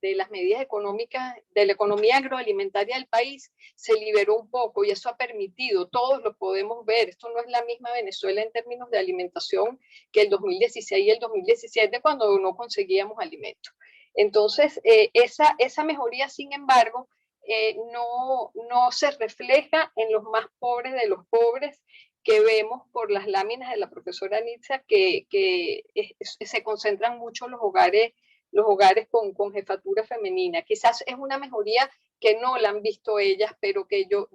las medidas económicas, de la economía agroalimentaria del país, se liberó un poco y eso ha permitido, todos lo podemos ver, esto no es la misma Venezuela en términos de alimentación que el 2016 y el 2017 cuando no conseguíamos alimentos. Entonces, esa mejoría, sin embargo, no se refleja en los más pobres de los pobres, que vemos por las láminas de la profesora Anitza que se concentran mucho los hogares con jefatura femenina. Quizás es una mejoría que no la han visto ellas, pero que yo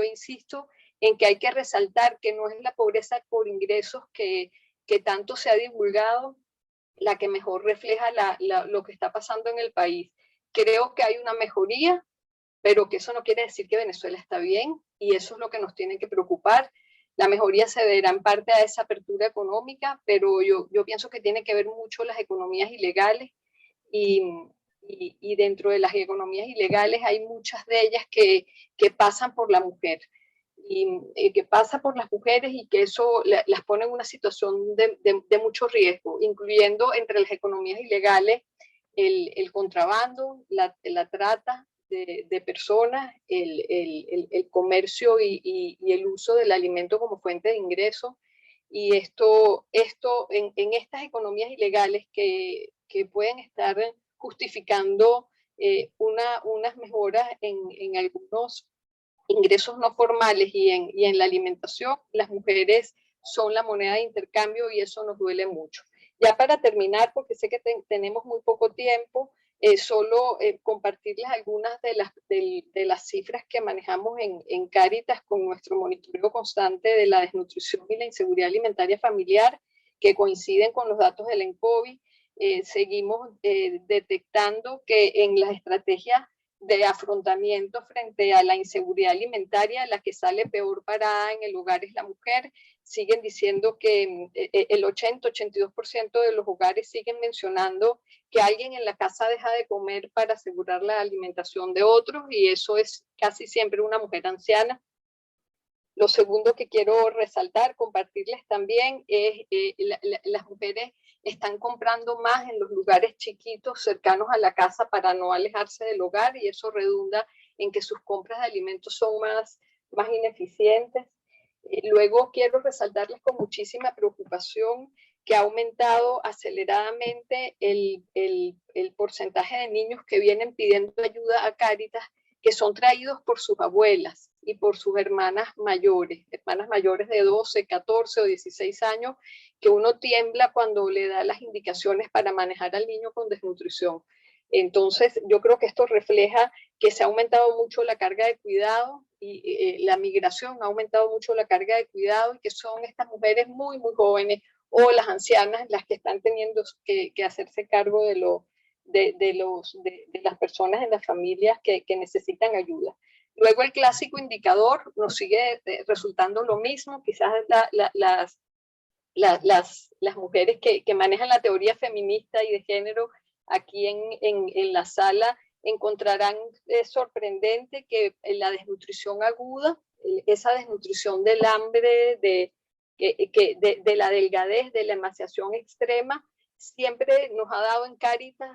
insisto en que hay que resaltar que no es la pobreza por ingresos que tanto se ha divulgado la que mejor refleja lo que está pasando en el país. Creo que hay una mejoría, pero que eso no quiere decir que Venezuela está bien, y eso es lo que nos tiene que preocupar. La mejoría se deberá en parte a esa apertura económica, pero yo pienso que tiene que ver mucho las economías ilegales, y dentro de las economías ilegales hay muchas de ellas que pasan por la mujer, y que pasa por las mujeres, y que eso las pone en una situación de mucho riesgo, incluyendo entre las economías ilegales el contrabando, la trata de personas, el comercio y el uso del alimento como fuente de ingreso. Y esto en estas economías ilegales que pueden estar justificando unas mejoras en algunos ingresos no formales y en la alimentación, las mujeres son la moneda de intercambio, y eso nos duele mucho. Ya para terminar, porque sé que tenemos muy poco tiempo, solo compartirles algunas de las cifras que manejamos en Cáritas con nuestro monitoreo constante de la desnutrición y la inseguridad alimentaria familiar, que coinciden con los datos del ENCOVI. Seguimos detectando que en las estrategias de afrontamiento frente a la inseguridad alimentaria, la que sale peor parada en el hogar es la mujer. Siguen diciendo que el 80-82% de los hogares siguen mencionando que alguien en la casa deja de comer para asegurar la alimentación de otros, y eso es casi siempre una mujer anciana. Lo segundo que quiero resaltar, compartirles también, es las mujeres están comprando más en los lugares chiquitos cercanos a la casa para no alejarse del hogar, y eso redunda en que sus compras de alimentos son más ineficientes. Luego quiero resaltarles con muchísima preocupación que ha aumentado aceleradamente el porcentaje de niños que vienen pidiendo ayuda a Cáritas, que son traídos por sus abuelas y por sus hermanas mayores de 12, 14 o 16 años, que uno tiembla cuando le da las indicaciones para manejar al niño con desnutrición. Entonces, yo creo que esto refleja que se ha aumentado mucho la carga de cuidado, y la migración ha aumentado mucho la carga de cuidado, y que son estas mujeres muy, muy jóvenes o las ancianas las que están teniendo que hacerse cargo de las personas en las familias que necesitan ayuda. Luego el clásico indicador nos sigue resultando lo mismo. Quizás las mujeres que manejan la teoría feminista y de género aquí en la sala encontrarán sorprendente que la desnutrición aguda, esa desnutrición del hambre, de la delgadez, de la emaciación extrema, siempre nos ha dado en Cáritas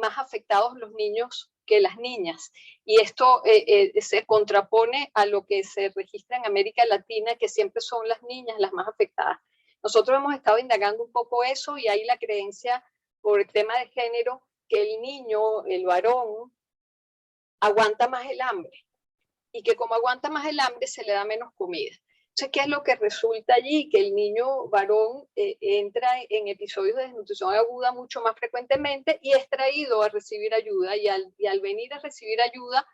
más afectados los niños que las niñas. Y esto se contrapone a lo que se registra en América Latina, que siempre son las niñas las más afectadas. Nosotros hemos estado indagando un poco eso, y hay la creencia por el tema de género que el niño, el varón, aguanta más el hambre, y que como aguanta más el hambre se le da menos comida. Entonces, ¿qué es lo que resulta allí? Que el niño varón entra en episodios de desnutrición aguda mucho más frecuentemente, y es traído a recibir ayuda, y al venir a recibir ayuda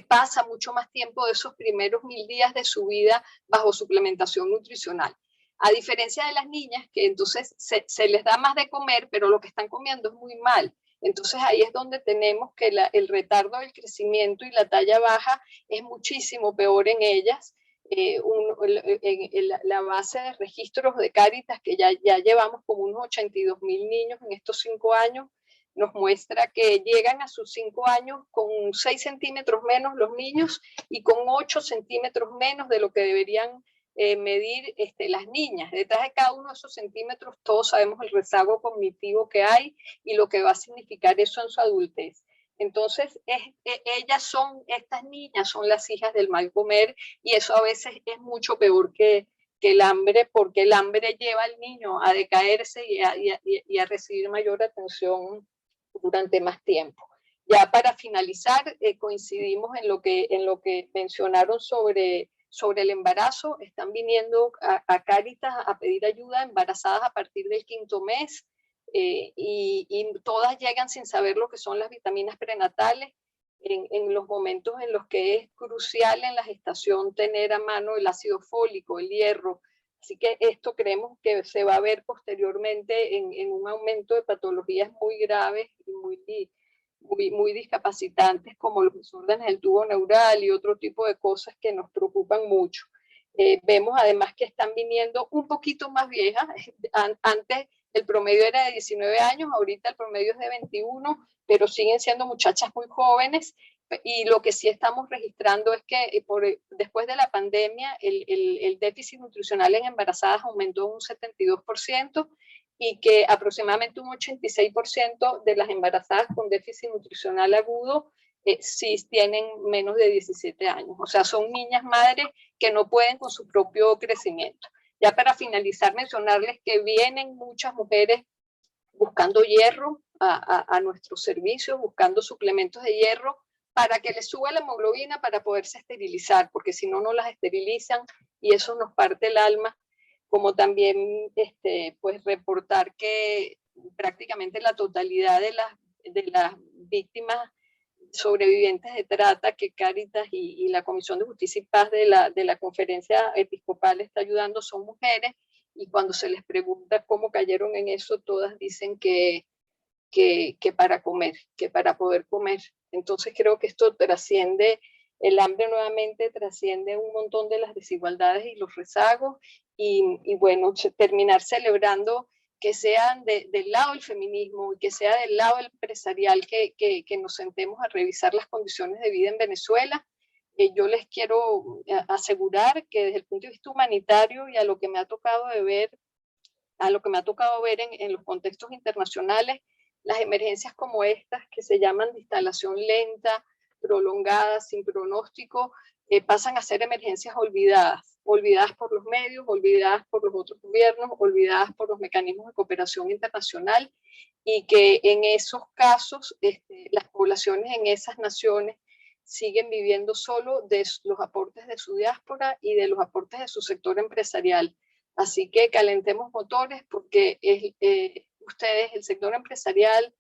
pasa mucho más tiempo de esos primeros 1000 días de su vida bajo suplementación nutricional. A diferencia de las niñas, que entonces se les da más de comer, pero lo que están comiendo es muy mal. Entonces ahí es donde tenemos que el retardo del crecimiento y la talla baja es muchísimo peor en ellas. La base de registros de Cáritas, que ya llevamos como unos 82.000 niños en estos 5 años, nos muestra que llegan a sus 5 años con 6 centímetros menos los niños, y con 8 centímetros menos de lo que deberían medir las niñas. Detrás de cada uno de esos centímetros todos sabemos el rezago cognitivo que hay y lo que va a significar eso en su adultez. Entonces, estas niñas son las hijas del mal comer, y eso a veces es mucho peor que el hambre, porque el hambre lleva al niño a decaerse y a recibir mayor atención durante más tiempo. Ya para finalizar, coincidimos en lo que mencionaron sobre sobre el embarazo. Están viniendo a Cáritas a pedir ayuda embarazadas a partir del 5º mes y todas llegan sin saber lo que son las vitaminas prenatales en los momentos en los que es crucial en la gestación tener a mano el ácido fólico, el hierro. Así que esto creemos que se va a ver posteriormente en un aumento de patologías muy graves y muy discapacitantes, como los desórdenes del tubo neural y otro tipo de cosas que nos preocupan mucho. Vemos además que están viniendo un poquito más viejas. Antes el promedio era de 19 años, ahorita el promedio es de 21, pero siguen siendo muchachas muy jóvenes. Y lo que sí estamos registrando es que después de la pandemia el déficit nutricional en embarazadas aumentó un 72% y que aproximadamente un 86% de las embarazadas con déficit nutricional agudo sí tienen menos de 17 años. O sea, son niñas madres que no pueden con su propio crecimiento. Ya para finalizar, mencionarles que vienen muchas mujeres buscando hierro a nuestros servicios, buscando suplementos de hierro, para que les suba la hemoglobina para poderse esterilizar, porque si no, no las esterilizan y eso nos parte el alma, como también pues reportar que prácticamente la totalidad de las víctimas sobrevivientes de trata que Cáritas y la Comisión de Justicia y Paz de la Conferencia Episcopal está ayudando son mujeres, y cuando se les pregunta cómo cayeron en eso, todas dicen que para comer, que para poder comer. Entonces creo que esto trasciende el hambre nuevamente, trasciende un montón de las desigualdades y los rezagos, y bueno, terminar celebrando que sean del lado del feminismo y que sea del lado empresarial que nos sentemos a revisar las condiciones de vida en Venezuela. Yo les quiero asegurar que desde el punto de vista humanitario y a lo que me ha tocado ver en los contextos internacionales, las emergencias como estas, que se llaman de instalación lenta, prolongada, sin pronóstico, pasan a ser emergencias olvidadas por los medios, olvidadas por los otros gobiernos, olvidadas por los mecanismos de cooperación internacional, y que en esos casos las poblaciones en esas naciones siguen viviendo solo de los aportes de su diáspora y de los aportes de su sector empresarial. Así que calentemos motores, porque ustedes, el sector empresarial,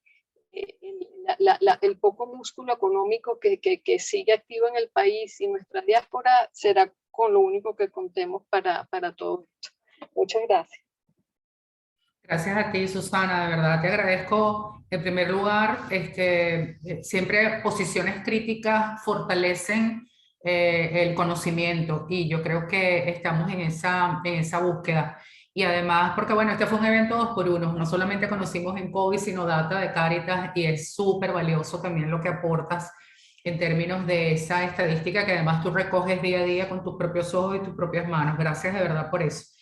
el poco músculo económico que sigue activo en el país, y nuestra diáspora será con lo único que contemos para todo esto. Muchas gracias. Gracias a ti, Susana, de verdad te agradezco. En primer lugar, siempre posiciones críticas fortalecen el conocimiento, y yo creo que estamos en esa búsqueda. Y además, porque bueno, este fue un evento 2x1, no solamente conocimos en COVID, sino data de Cáritas, y es súper valioso también lo que aportas en términos de esa estadística que además tú recoges día a día con tus propios ojos y tus propias manos. Gracias de verdad por eso.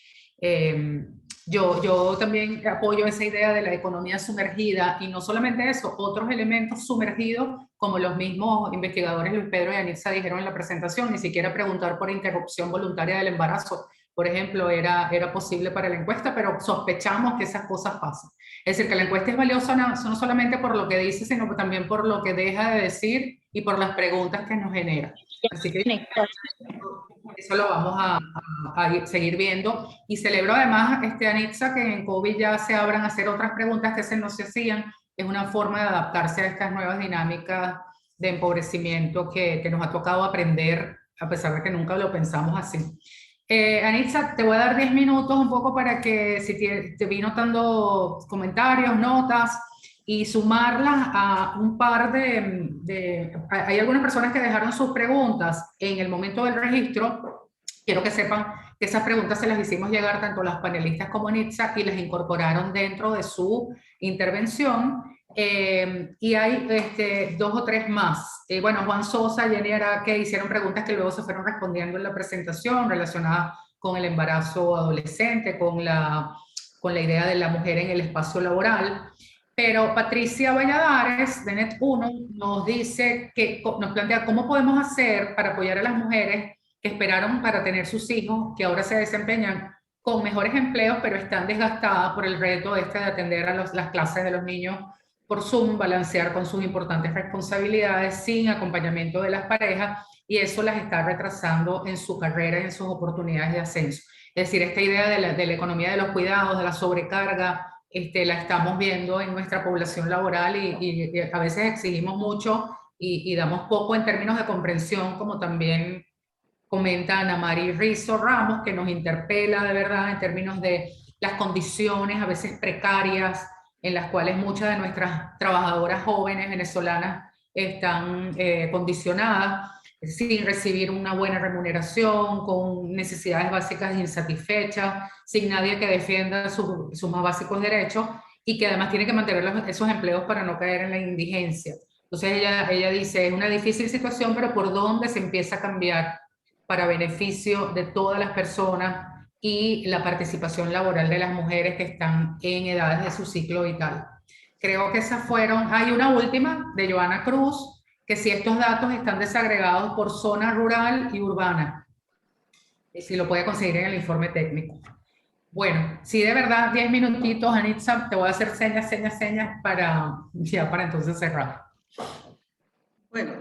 Yo también apoyo esa idea de la economía sumergida, y no solamente eso, otros elementos sumergidos, como los mismos investigadores Luis Pedro y Anitza dijeron en la presentación. Ni siquiera preguntar por interrupción voluntaria del embarazo, por ejemplo, era posible para la encuesta, pero sospechamos que esas cosas pasan. Es decir, que la encuesta es valiosa no solamente por lo que dice, sino también por lo que deja de decir y por las preguntas que nos genera. Así que eso lo vamos a seguir viendo. Y celebro además, Anitza, que en COVID ya se abran a hacer otras preguntas que no se hacían. Es una forma de adaptarse a estas nuevas dinámicas de empobrecimiento que nos ha tocado aprender, a pesar de que nunca lo pensamos así. Anitza, te voy a dar 10 minutos un poco para que, si te vi notando comentarios, notas, y sumarlas a un par hay algunas personas que dejaron sus preguntas en el momento del registro. Quiero que sepan que esas preguntas se las hicimos llegar tanto a las panelistas como a Anitza, y las incorporaron dentro de su intervención. Y hay 2 o 3 más. Bueno, Juan Sosa, Jenny Araque hicieron preguntas que luego se fueron respondiendo en la presentación, relacionadas con el embarazo adolescente, con la idea de la mujer en el espacio laboral. Pero Patricia Valladares, de Net1, nos dice nos plantea cómo podemos hacer para apoyar a las mujeres que esperaron para tener sus hijos, que ahora se desempeñan con mejores empleos, pero están desgastadas por el reto de atender a las clases de los niños por Zoom, balancear con sus importantes responsabilidades sin acompañamiento de las parejas, y eso las está retrasando en su carrera y en sus oportunidades de ascenso. Es decir, esta idea de la economía de los cuidados, de la sobrecarga, la estamos viendo en nuestra población laboral y a veces exigimos mucho y damos poco en términos de comprensión, como también comenta Ana María Rizzo Ramos, que nos interpela de verdad en términos de las condiciones a veces precarias en las cuales muchas de nuestras trabajadoras jóvenes venezolanas están condicionadas, sin recibir una buena remuneración, con necesidades básicas insatisfechas, sin nadie que defienda sus más básicos derechos y que además tiene que mantener esos empleos para no caer en la indigencia. Entonces ella dice, es una difícil situación, pero ¿por dónde se empieza a cambiar para beneficio de todas las personas y la participación laboral de las mujeres que están en edades de su ciclo vital? Creo que esas fueron. Hay una última de Joana Cruz, que si estos datos están desagregados por zona rural y urbana, y si lo puede conseguir en el informe técnico. Bueno, si de verdad 10 minutitos, Anitza, te voy a hacer señas para entonces cerrar. Bueno,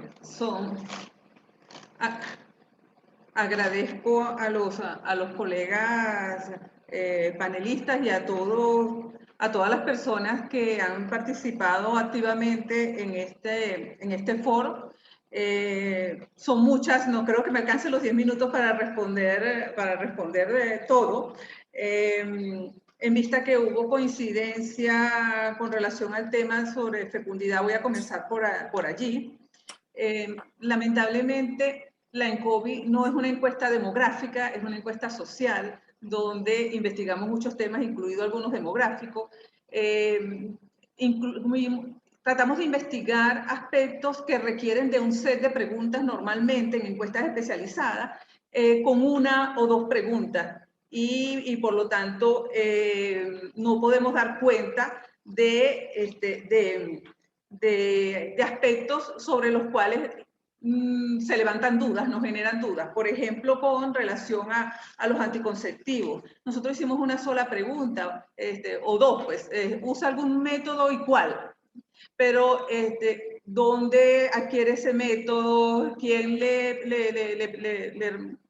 agradezco a los colegas panelistas y a todas las personas que han participado activamente en este foro. Son muchas, no creo que me alcancen los 10 minutos para responder de todo. En vista que hubo coincidencia con relación al tema sobre fecundidad, voy a comenzar por allí. Lamentablemente, la ENCOVI no es una encuesta demográfica, es una encuesta social, donde investigamos muchos temas, incluidos algunos demográficos. Tratamos de investigar aspectos que requieren de un set de preguntas normalmente en encuestas especializadas, con una o dos preguntas. Y por lo tanto, no podemos dar cuenta de aspectos sobre los cuales se levantan dudas, nos generan dudas. Por ejemplo, con relación a los anticonceptivos. Nosotros hicimos una sola pregunta, o dos, pues, ¿usa algún método y cuál? Pero, ¿dónde adquiere ese método? ¿Quién le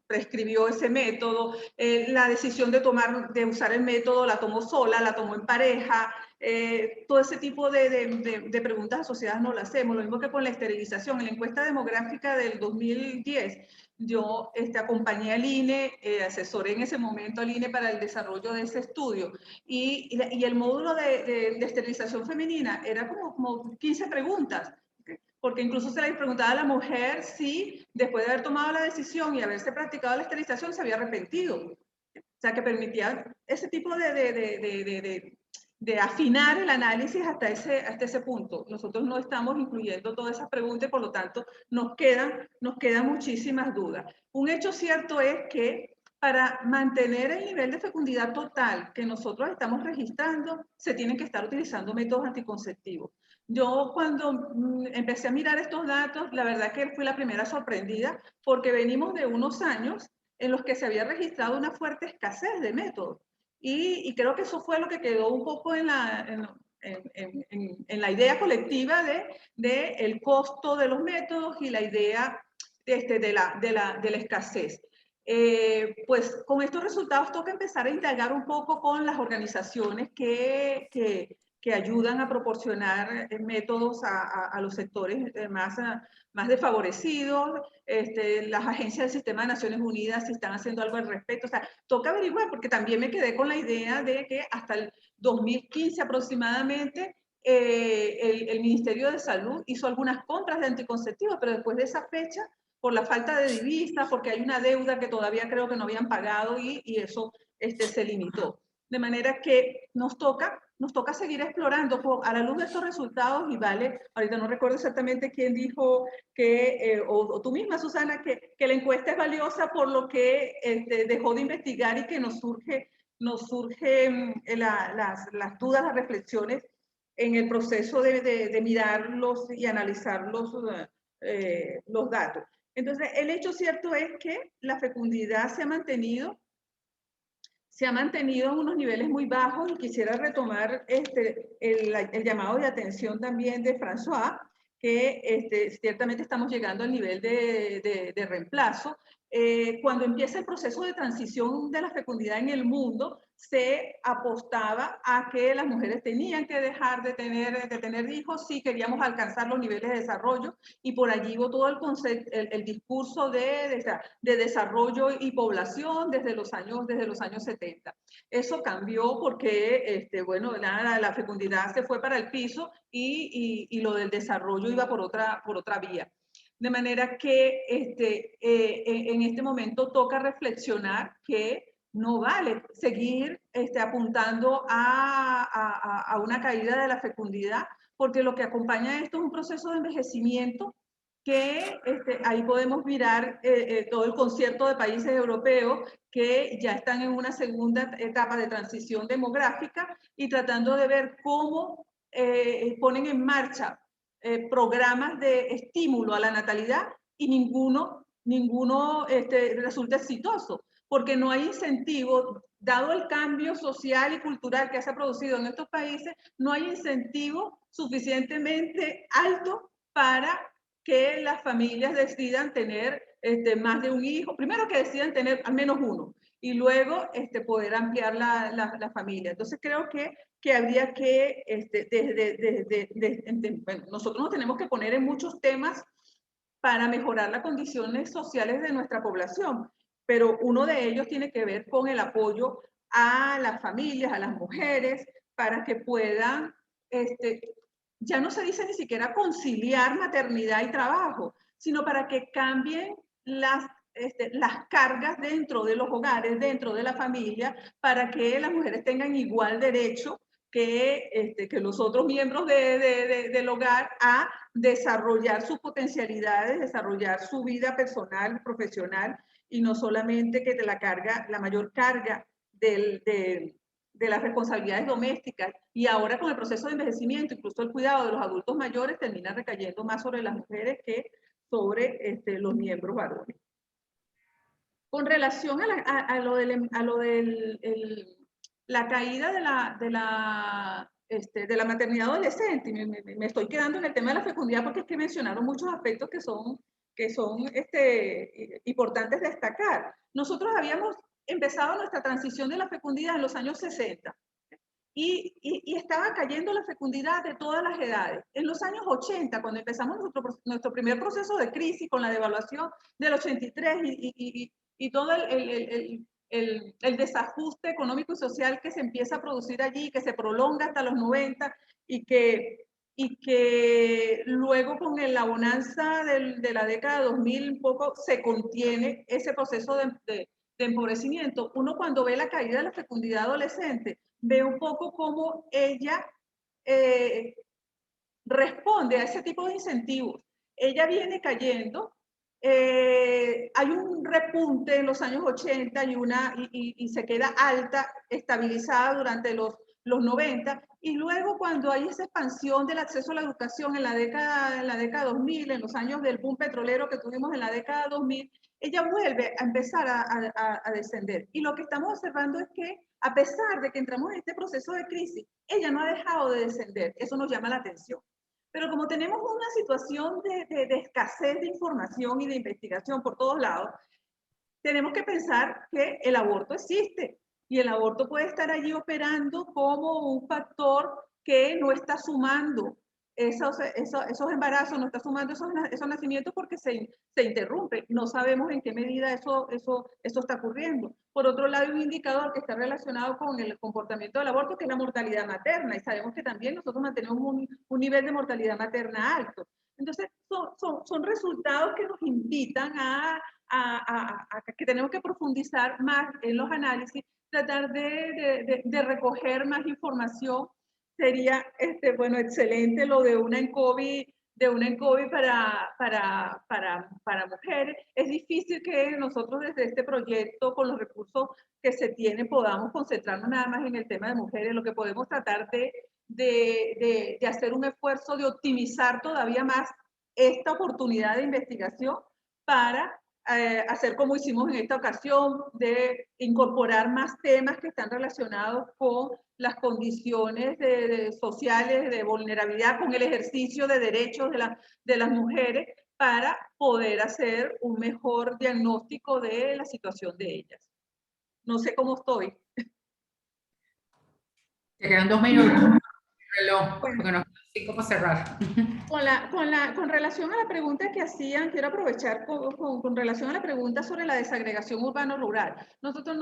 prescribió ese método? La decisión de usar el método, ¿la tomó sola? ¿La tomó en pareja? Todo ese tipo de preguntas asociadas no las hacemos. Lo mismo que con la esterilización. En la encuesta demográfica del 2010, yo acompañé al INE, asesoré en ese momento al INE para el desarrollo de ese estudio. Y el módulo de esterilización femenina era como 15 preguntas. Porque incluso se le preguntaba a la mujer si después de haber tomado la decisión y haberse practicado la esterilización se había arrepentido. O sea, que permitía ese tipo de afinar el análisis hasta ese punto. Nosotros no estamos incluyendo todas esas preguntas y por lo tanto nos quedan muchísimas dudas. Un hecho cierto es que para mantener el nivel de fecundidad total que nosotros estamos registrando, se tienen que estar utilizando métodos anticonceptivos. Yo cuando empecé a mirar estos datos, la verdad que fui la primera sorprendida porque venimos de unos años en los que se había registrado una fuerte escasez de métodos. Y creo que eso fue lo que quedó un poco en la idea colectiva de el costo de los métodos y la idea de la escasez. Pues con estos resultados toca empezar a indagar un poco con las organizaciones que ayudan a proporcionar métodos a los sectores más desfavorecidos, las agencias del Sistema de Naciones Unidas si están haciendo algo al respecto. O sea, toca averiguar, porque también me quedé con la idea de que hasta el 2015 aproximadamente el Ministerio de Salud hizo algunas compras de anticonceptivos, pero después de esa fecha, por la falta de divisas, porque hay una deuda que todavía creo que no habían pagado y eso se limitó. De manera que nos toca seguir explorando a la luz de estos resultados. Y vale, ahorita no recuerdo exactamente quién dijo que, o tú misma, Susana, que la encuesta es valiosa por lo que dejó de investigar y que nos surgen las dudas, las reflexiones en el proceso de mirarlos y analizar los datos. Entonces, el hecho cierto es que la fecundidad se ha mantenido en unos niveles muy bajos, y quisiera retomar el llamado de atención también de François, que ciertamente estamos llegando al nivel de reemplazo. Cuando empieza el proceso de transición de la fecundidad en el mundo, se apostaba a que las mujeres tenían que dejar de tener hijos si queríamos alcanzar los niveles de desarrollo, y por allí iba todo el discurso de desarrollo y población desde los años 70. Eso cambió porque, bueno, la fecundidad se fue para el piso y lo del desarrollo iba por otra vía. De manera que en este momento toca reflexionar que no vale seguir apuntando a una caída de la fecundidad, porque lo que acompaña a esto es un proceso de envejecimiento que ahí podemos mirar todo el concierto de países europeos que ya están en una segunda etapa de transición demográfica y tratando de ver cómo ponen en marcha programas de estímulo a la natalidad y ninguno resulta exitoso, porque no hay incentivo, dado el cambio social y cultural que se ha producido en estos países, no hay incentivo suficientemente alto para que las familias decidan tener más de un hijo, primero que decidan tener al menos uno, y luego poder ampliar la familia. Entonces creo que habría que, bueno, nosotros nos tenemos que poner en muchos temas para mejorar las condiciones sociales de nuestra población, pero uno de ellos tiene que ver con el apoyo a las familias, a las mujeres, para que puedan, ya no se dice ni siquiera conciliar maternidad y trabajo, sino para que cambien las cargas dentro de los hogares, dentro de la familia, para que las mujeres tengan igual derecho que los otros miembros del hogar a desarrollar sus potencialidades, desarrollar su vida personal, profesional, y no solamente que la mayor carga de las responsabilidades domésticas, y ahora con el proceso de envejecimiento, incluso el cuidado de los adultos mayores, termina recayendo más sobre las mujeres que sobre los miembros varones. Con relación a lo de la caída de la maternidad adolescente, me estoy quedando en el tema de la fecundidad porque es que mencionaron muchos aspectos que son importantes destacar. Nosotros habíamos empezado nuestra transición de la fecundidad en los años 60 y estaba cayendo la fecundidad de todas las edades. En los años 80, cuando empezamos nuestro primer proceso de crisis con la devaluación del 83 y todo el desajuste económico y social que se empieza a producir allí, que se prolonga hasta los 90 y que luego con la bonanza de la década 2000 un poco se contiene ese proceso de empobrecimiento. Uno cuando ve la caída de la fecundidad adolescente, ve un poco cómo ella responde a ese tipo de incentivos. Ella viene cayendo. Hay un repunte en los años 80 y se queda alta, estabilizada durante los 90, y luego cuando hay esa expansión del acceso a la educación en la década 2000, en los años del boom petrolero que tuvimos en la década 2000, ella vuelve a empezar a descender. Y lo que estamos observando es que a pesar de que entramos en este proceso de crisis, ella no ha dejado de descender. Eso nos llama la atención. Pero como tenemos una situación de escasez de información y de investigación por todos lados, tenemos que pensar que el aborto existe y el aborto puede estar allí operando como un factor que no está sumando esos embarazos, no está sumando esos nacimientos porque se interrumpe. No sabemos en qué medida eso está ocurriendo. Por otro lado, hay un indicador que está relacionado con el comportamiento del aborto, que es la mortalidad materna, y sabemos que también nosotros mantenemos un nivel de mortalidad materna alto. Entonces, son resultados que nos invitan a que tenemos que profundizar más en los análisis, tratar de recoger más información. Sería bueno, excelente lo de una ENCOVI para mujeres. Es difícil que nosotros desde este proyecto, con los recursos que se tienen, podamos concentrarnos nada más en el tema de mujeres. Lo que podemos tratar de hacer un esfuerzo de optimizar todavía más esta oportunidad de investigación para hacer como hicimos en esta ocasión, de incorporar más temas que están relacionados con las condiciones sociales de vulnerabilidad con el ejercicio de derechos de las mujeres para poder hacer un mejor diagnóstico de la situación de ellas. No sé cómo estoy. Te quedan 2 minutos. Reloj, Bueno, porque nos quedan 5 para cerrar. Con relación a la pregunta que hacían, quiero aprovechar con relación a la pregunta sobre la desagregación urbano-rural. Nosotros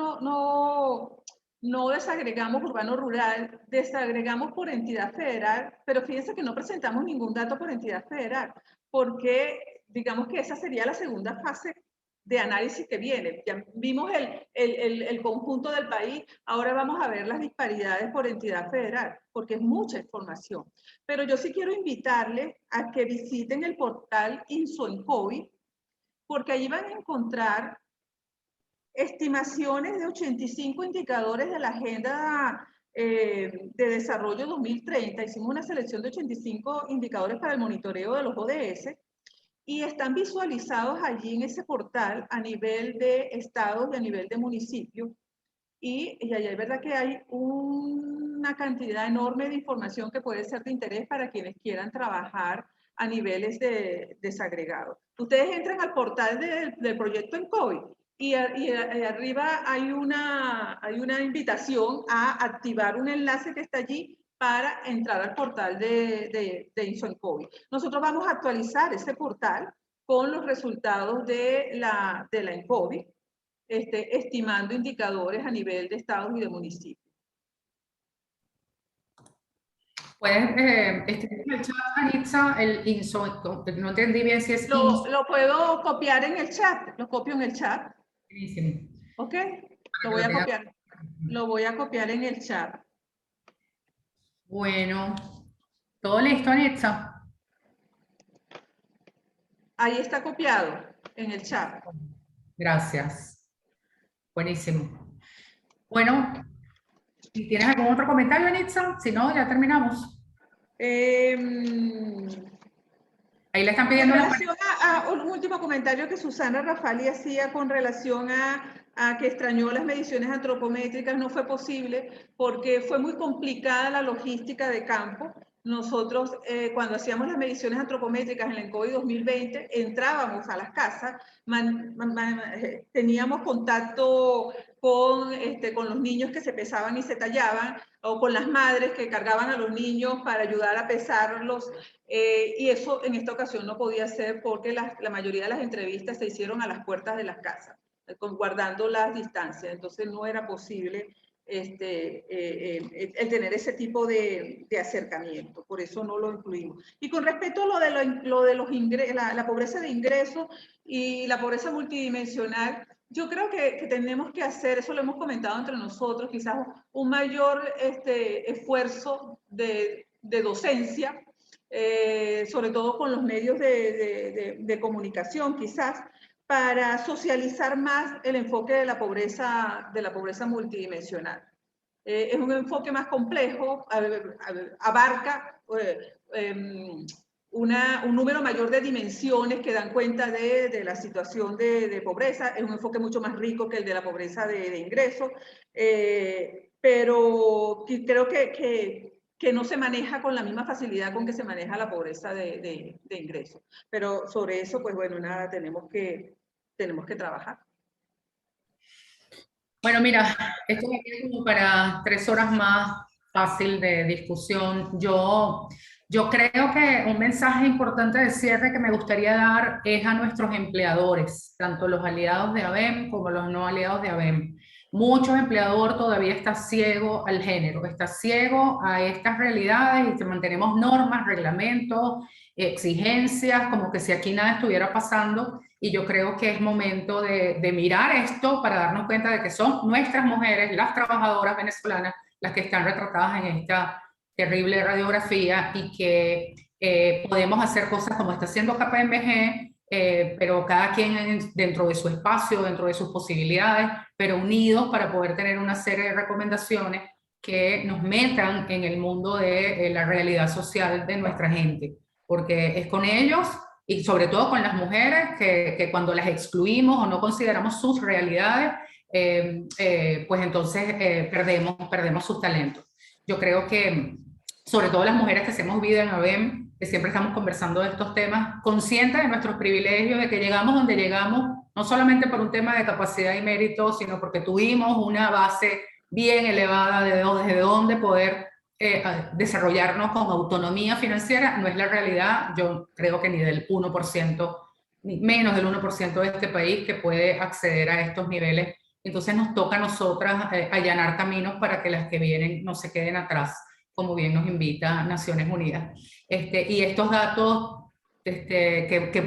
no desagregamos urbano-rural, desagregamos por entidad federal, pero fíjense que no presentamos ningún dato por entidad federal, porque digamos que esa sería la segunda fase de análisis que viene. Ya vimos el conjunto del país, ahora vamos a ver las disparidades por entidad federal, porque es mucha información. Pero yo sí quiero invitarles a que visiten el portal InsoEnCovid, porque allí van a encontrar estimaciones de 85 indicadores de la Agenda de Desarrollo 2030. Hicimos una selección de 85 indicadores para el monitoreo de los ODS y están visualizados allí en ese portal a nivel de estados y a nivel de municipios. Y allá es verdad que hay una cantidad enorme de información que puede ser de interés para quienes quieran trabajar a niveles desagregados. Ustedes entran al portal del proyecto EnCovid y arriba hay una invitación a activar un enlace que está allí para entrar al portal de InsoEnCovid. Nosotros vamos a actualizar ese portal con los resultados de la EnCovid, estimando indicadores a nivel de estados y de municipios. Puedes escribir en el chat, Anitza, el INSO, no entendí bien si es INSO. Lo puedo copiar en el chat, lo copio en el chat. Buenísimo. ¿Ok? Lo voy a copiar en el chat. Bueno, ¿todo listo, Anitza? Ahí está copiado en el chat. Gracias. Buenísimo. Bueno, ¿y tienes algún otro comentario, Anitza? Si no, ya terminamos. Ahí le están pidiendo En relación a un último comentario que Susana Rafali hacía con relación a que extrañó las mediciones antropométricas, no fue posible porque fue muy complicada la logística de campo. Nosotros, cuando hacíamos las mediciones antropométricas en el EnCovid 2020, entrábamos a las casas, teníamos contacto con los niños que se pesaban y se tallaban, o con las madres que cargaban a los niños para ayudar a pesarlos, y eso en esta ocasión no podía ser porque la mayoría de las entrevistas se hicieron a las puertas de las casas, guardando las distancias, entonces no era posible el tener ese tipo de acercamiento, por eso no lo incluimos. Y con respecto a lo de los ingresos, la pobreza de ingresos y la pobreza multidimensional, yo creo que tenemos que hacer, eso lo hemos comentado entre nosotros, quizás un mayor esfuerzo de docencia, sobre todo con los medios de comunicación, quizás, para socializar más el enfoque de la pobreza multidimensional. Es un enfoque más complejo, abarca un número mayor de dimensiones que dan cuenta de la situación de pobreza. Es un enfoque mucho más rico que el de la pobreza de ingresos, pero creo que no se maneja con la misma facilidad con que se maneja la pobreza de ingresos. Pero sobre eso, pues bueno, nada, tenemos que trabajar. Bueno, mira, esto me queda como para 3 horas más fácil de discusión. Yo creo que un mensaje importante de cierre que me gustaría dar es a nuestros empleadores, tanto los aliados de ABEM como los no aliados de ABEM. Mucho empleador todavía está ciego al género, está ciego a estas realidades y mantenemos normas, reglamentos, exigencias, como que si aquí nada estuviera pasando. Y yo creo que es momento de mirar esto para darnos cuenta de que son nuestras mujeres, las trabajadoras venezolanas, las que están retratadas en esta terrible radiografía y que podemos hacer cosas como está haciendo KPMG, pero cada quien dentro de su espacio, dentro de sus posibilidades, pero unidos para poder tener una serie de recomendaciones que nos metan en el mundo de la realidad social de nuestra gente, porque es con ellos y sobre todo con las mujeres que cuando las excluimos o no consideramos sus realidades, pues entonces perdemos sus talentos. Yo creo que, sobre todo las mujeres que hacemos vida en ABEM, que siempre estamos conversando de estos temas, conscientes de nuestros privilegios, de que llegamos donde llegamos, no solamente por un tema de capacidad y mérito, sino porque tuvimos una base bien elevada desde donde poder desarrollarnos con autonomía financiera. No es la realidad, yo creo que ni del 1%, ni menos del 1% de este país que puede acceder a estos niveles. Entonces nos toca a nosotras allanar caminos para que las que vienen no se queden atrás, como bien nos invita Naciones Unidas. Y estos datos,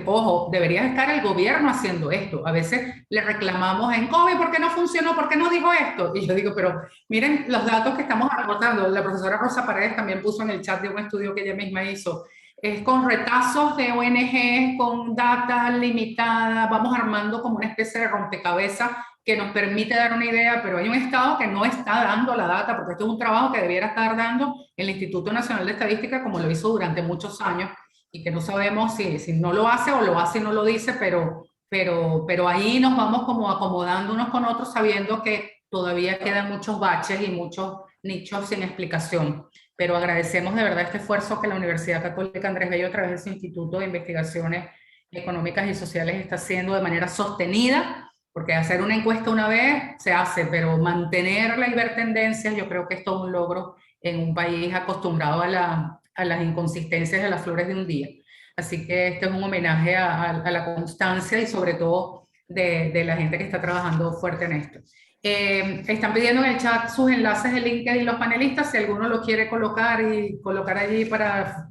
ojo, debería estar el gobierno haciendo esto. A veces le reclamamos en COVID, ¿por qué no funcionó? ¿Por qué no dijo esto? Y yo digo, pero miren los datos que estamos aportando. La profesora Rosa Paredes también puso en el chat de un estudio que ella misma hizo. Es con retazos de ONG, con data limitada, vamos armando como una especie de rompecabezas que nos permite dar una idea, pero hay un Estado que no está dando la data, porque esto es un trabajo que debiera estar dando el Instituto Nacional de Estadística, como lo hizo durante muchos años, y que no sabemos si no lo hace o lo hace y no lo dice, pero ahí nos vamos como acomodando unos con otros, sabiendo que todavía quedan muchos baches y muchos nichos sin explicación. Pero agradecemos de verdad este esfuerzo que la Universidad Católica Andrés Bello, a través de su Instituto de Investigaciones Económicas y Sociales, está haciendo de manera sostenida, porque hacer una encuesta una vez se hace, pero mantenerla y ver tendencias, yo creo que es todo un logro en un país acostumbrado a las inconsistencias de las flores de un día. Así que este es un homenaje a la constancia y sobre todo de la gente que está trabajando fuerte en esto. Están pidiendo en el chat sus enlaces de LinkedIn los panelistas, si alguno lo quiere colocar y colocar allí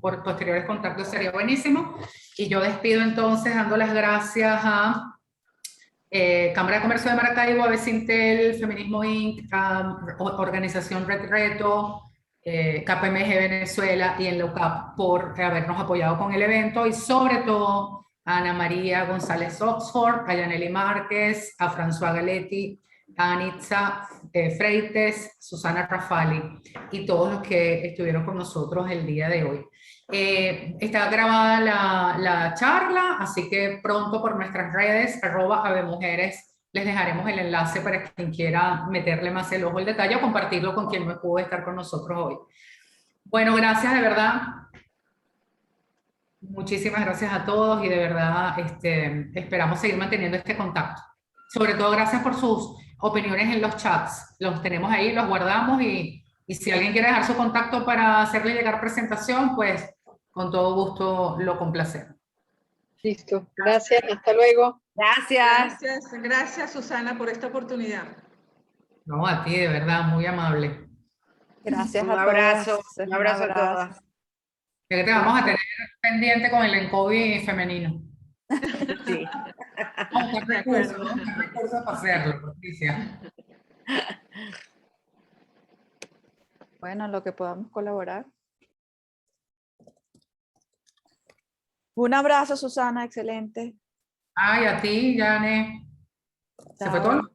por posteriores contactos sería buenísimo. Y yo despido entonces dando las gracias a Cámara de Comercio de Maracaibo, Avecintel, Feminismo Inc., Organización Red Reto, KPMG Venezuela y en LOCAP por habernos apoyado con el evento, y sobre todo a Ana María González Oxford, a Yaneli Márquez, a François Galetti, a Anitza Freites, Susana Rafali y todos los que estuvieron con nosotros el día de hoy. Está grabada la charla, así que pronto por nuestras redes, @abemujeres, les dejaremos el enlace para quien quiera meterle más el ojo al detalle o compartirlo con quien no pudo estar con nosotros hoy. Bueno, gracias de verdad. Muchísimas gracias a todos y de verdad esperamos seguir manteniendo este contacto. Sobre todo gracias por sus opiniones en los chats. Los tenemos ahí, los guardamos y si alguien quiere dejar su contacto para hacerle llegar presentación, pues con todo gusto lo complacemos. Listo, gracias, hasta luego. Gracias. Gracias Susana por esta oportunidad. No, a ti, de verdad, muy amable. Gracias Un a abrazo, todas. un abrazo a todas. Que te vamos a tener pendiente con el ENCOVI femenino. Sí. Vamos a recursos para hacerlo, Patricia. Bueno, lo que podamos colaborar. Un abrazo, Susana, excelente. Ay, a ti, Yane. Se fue todo.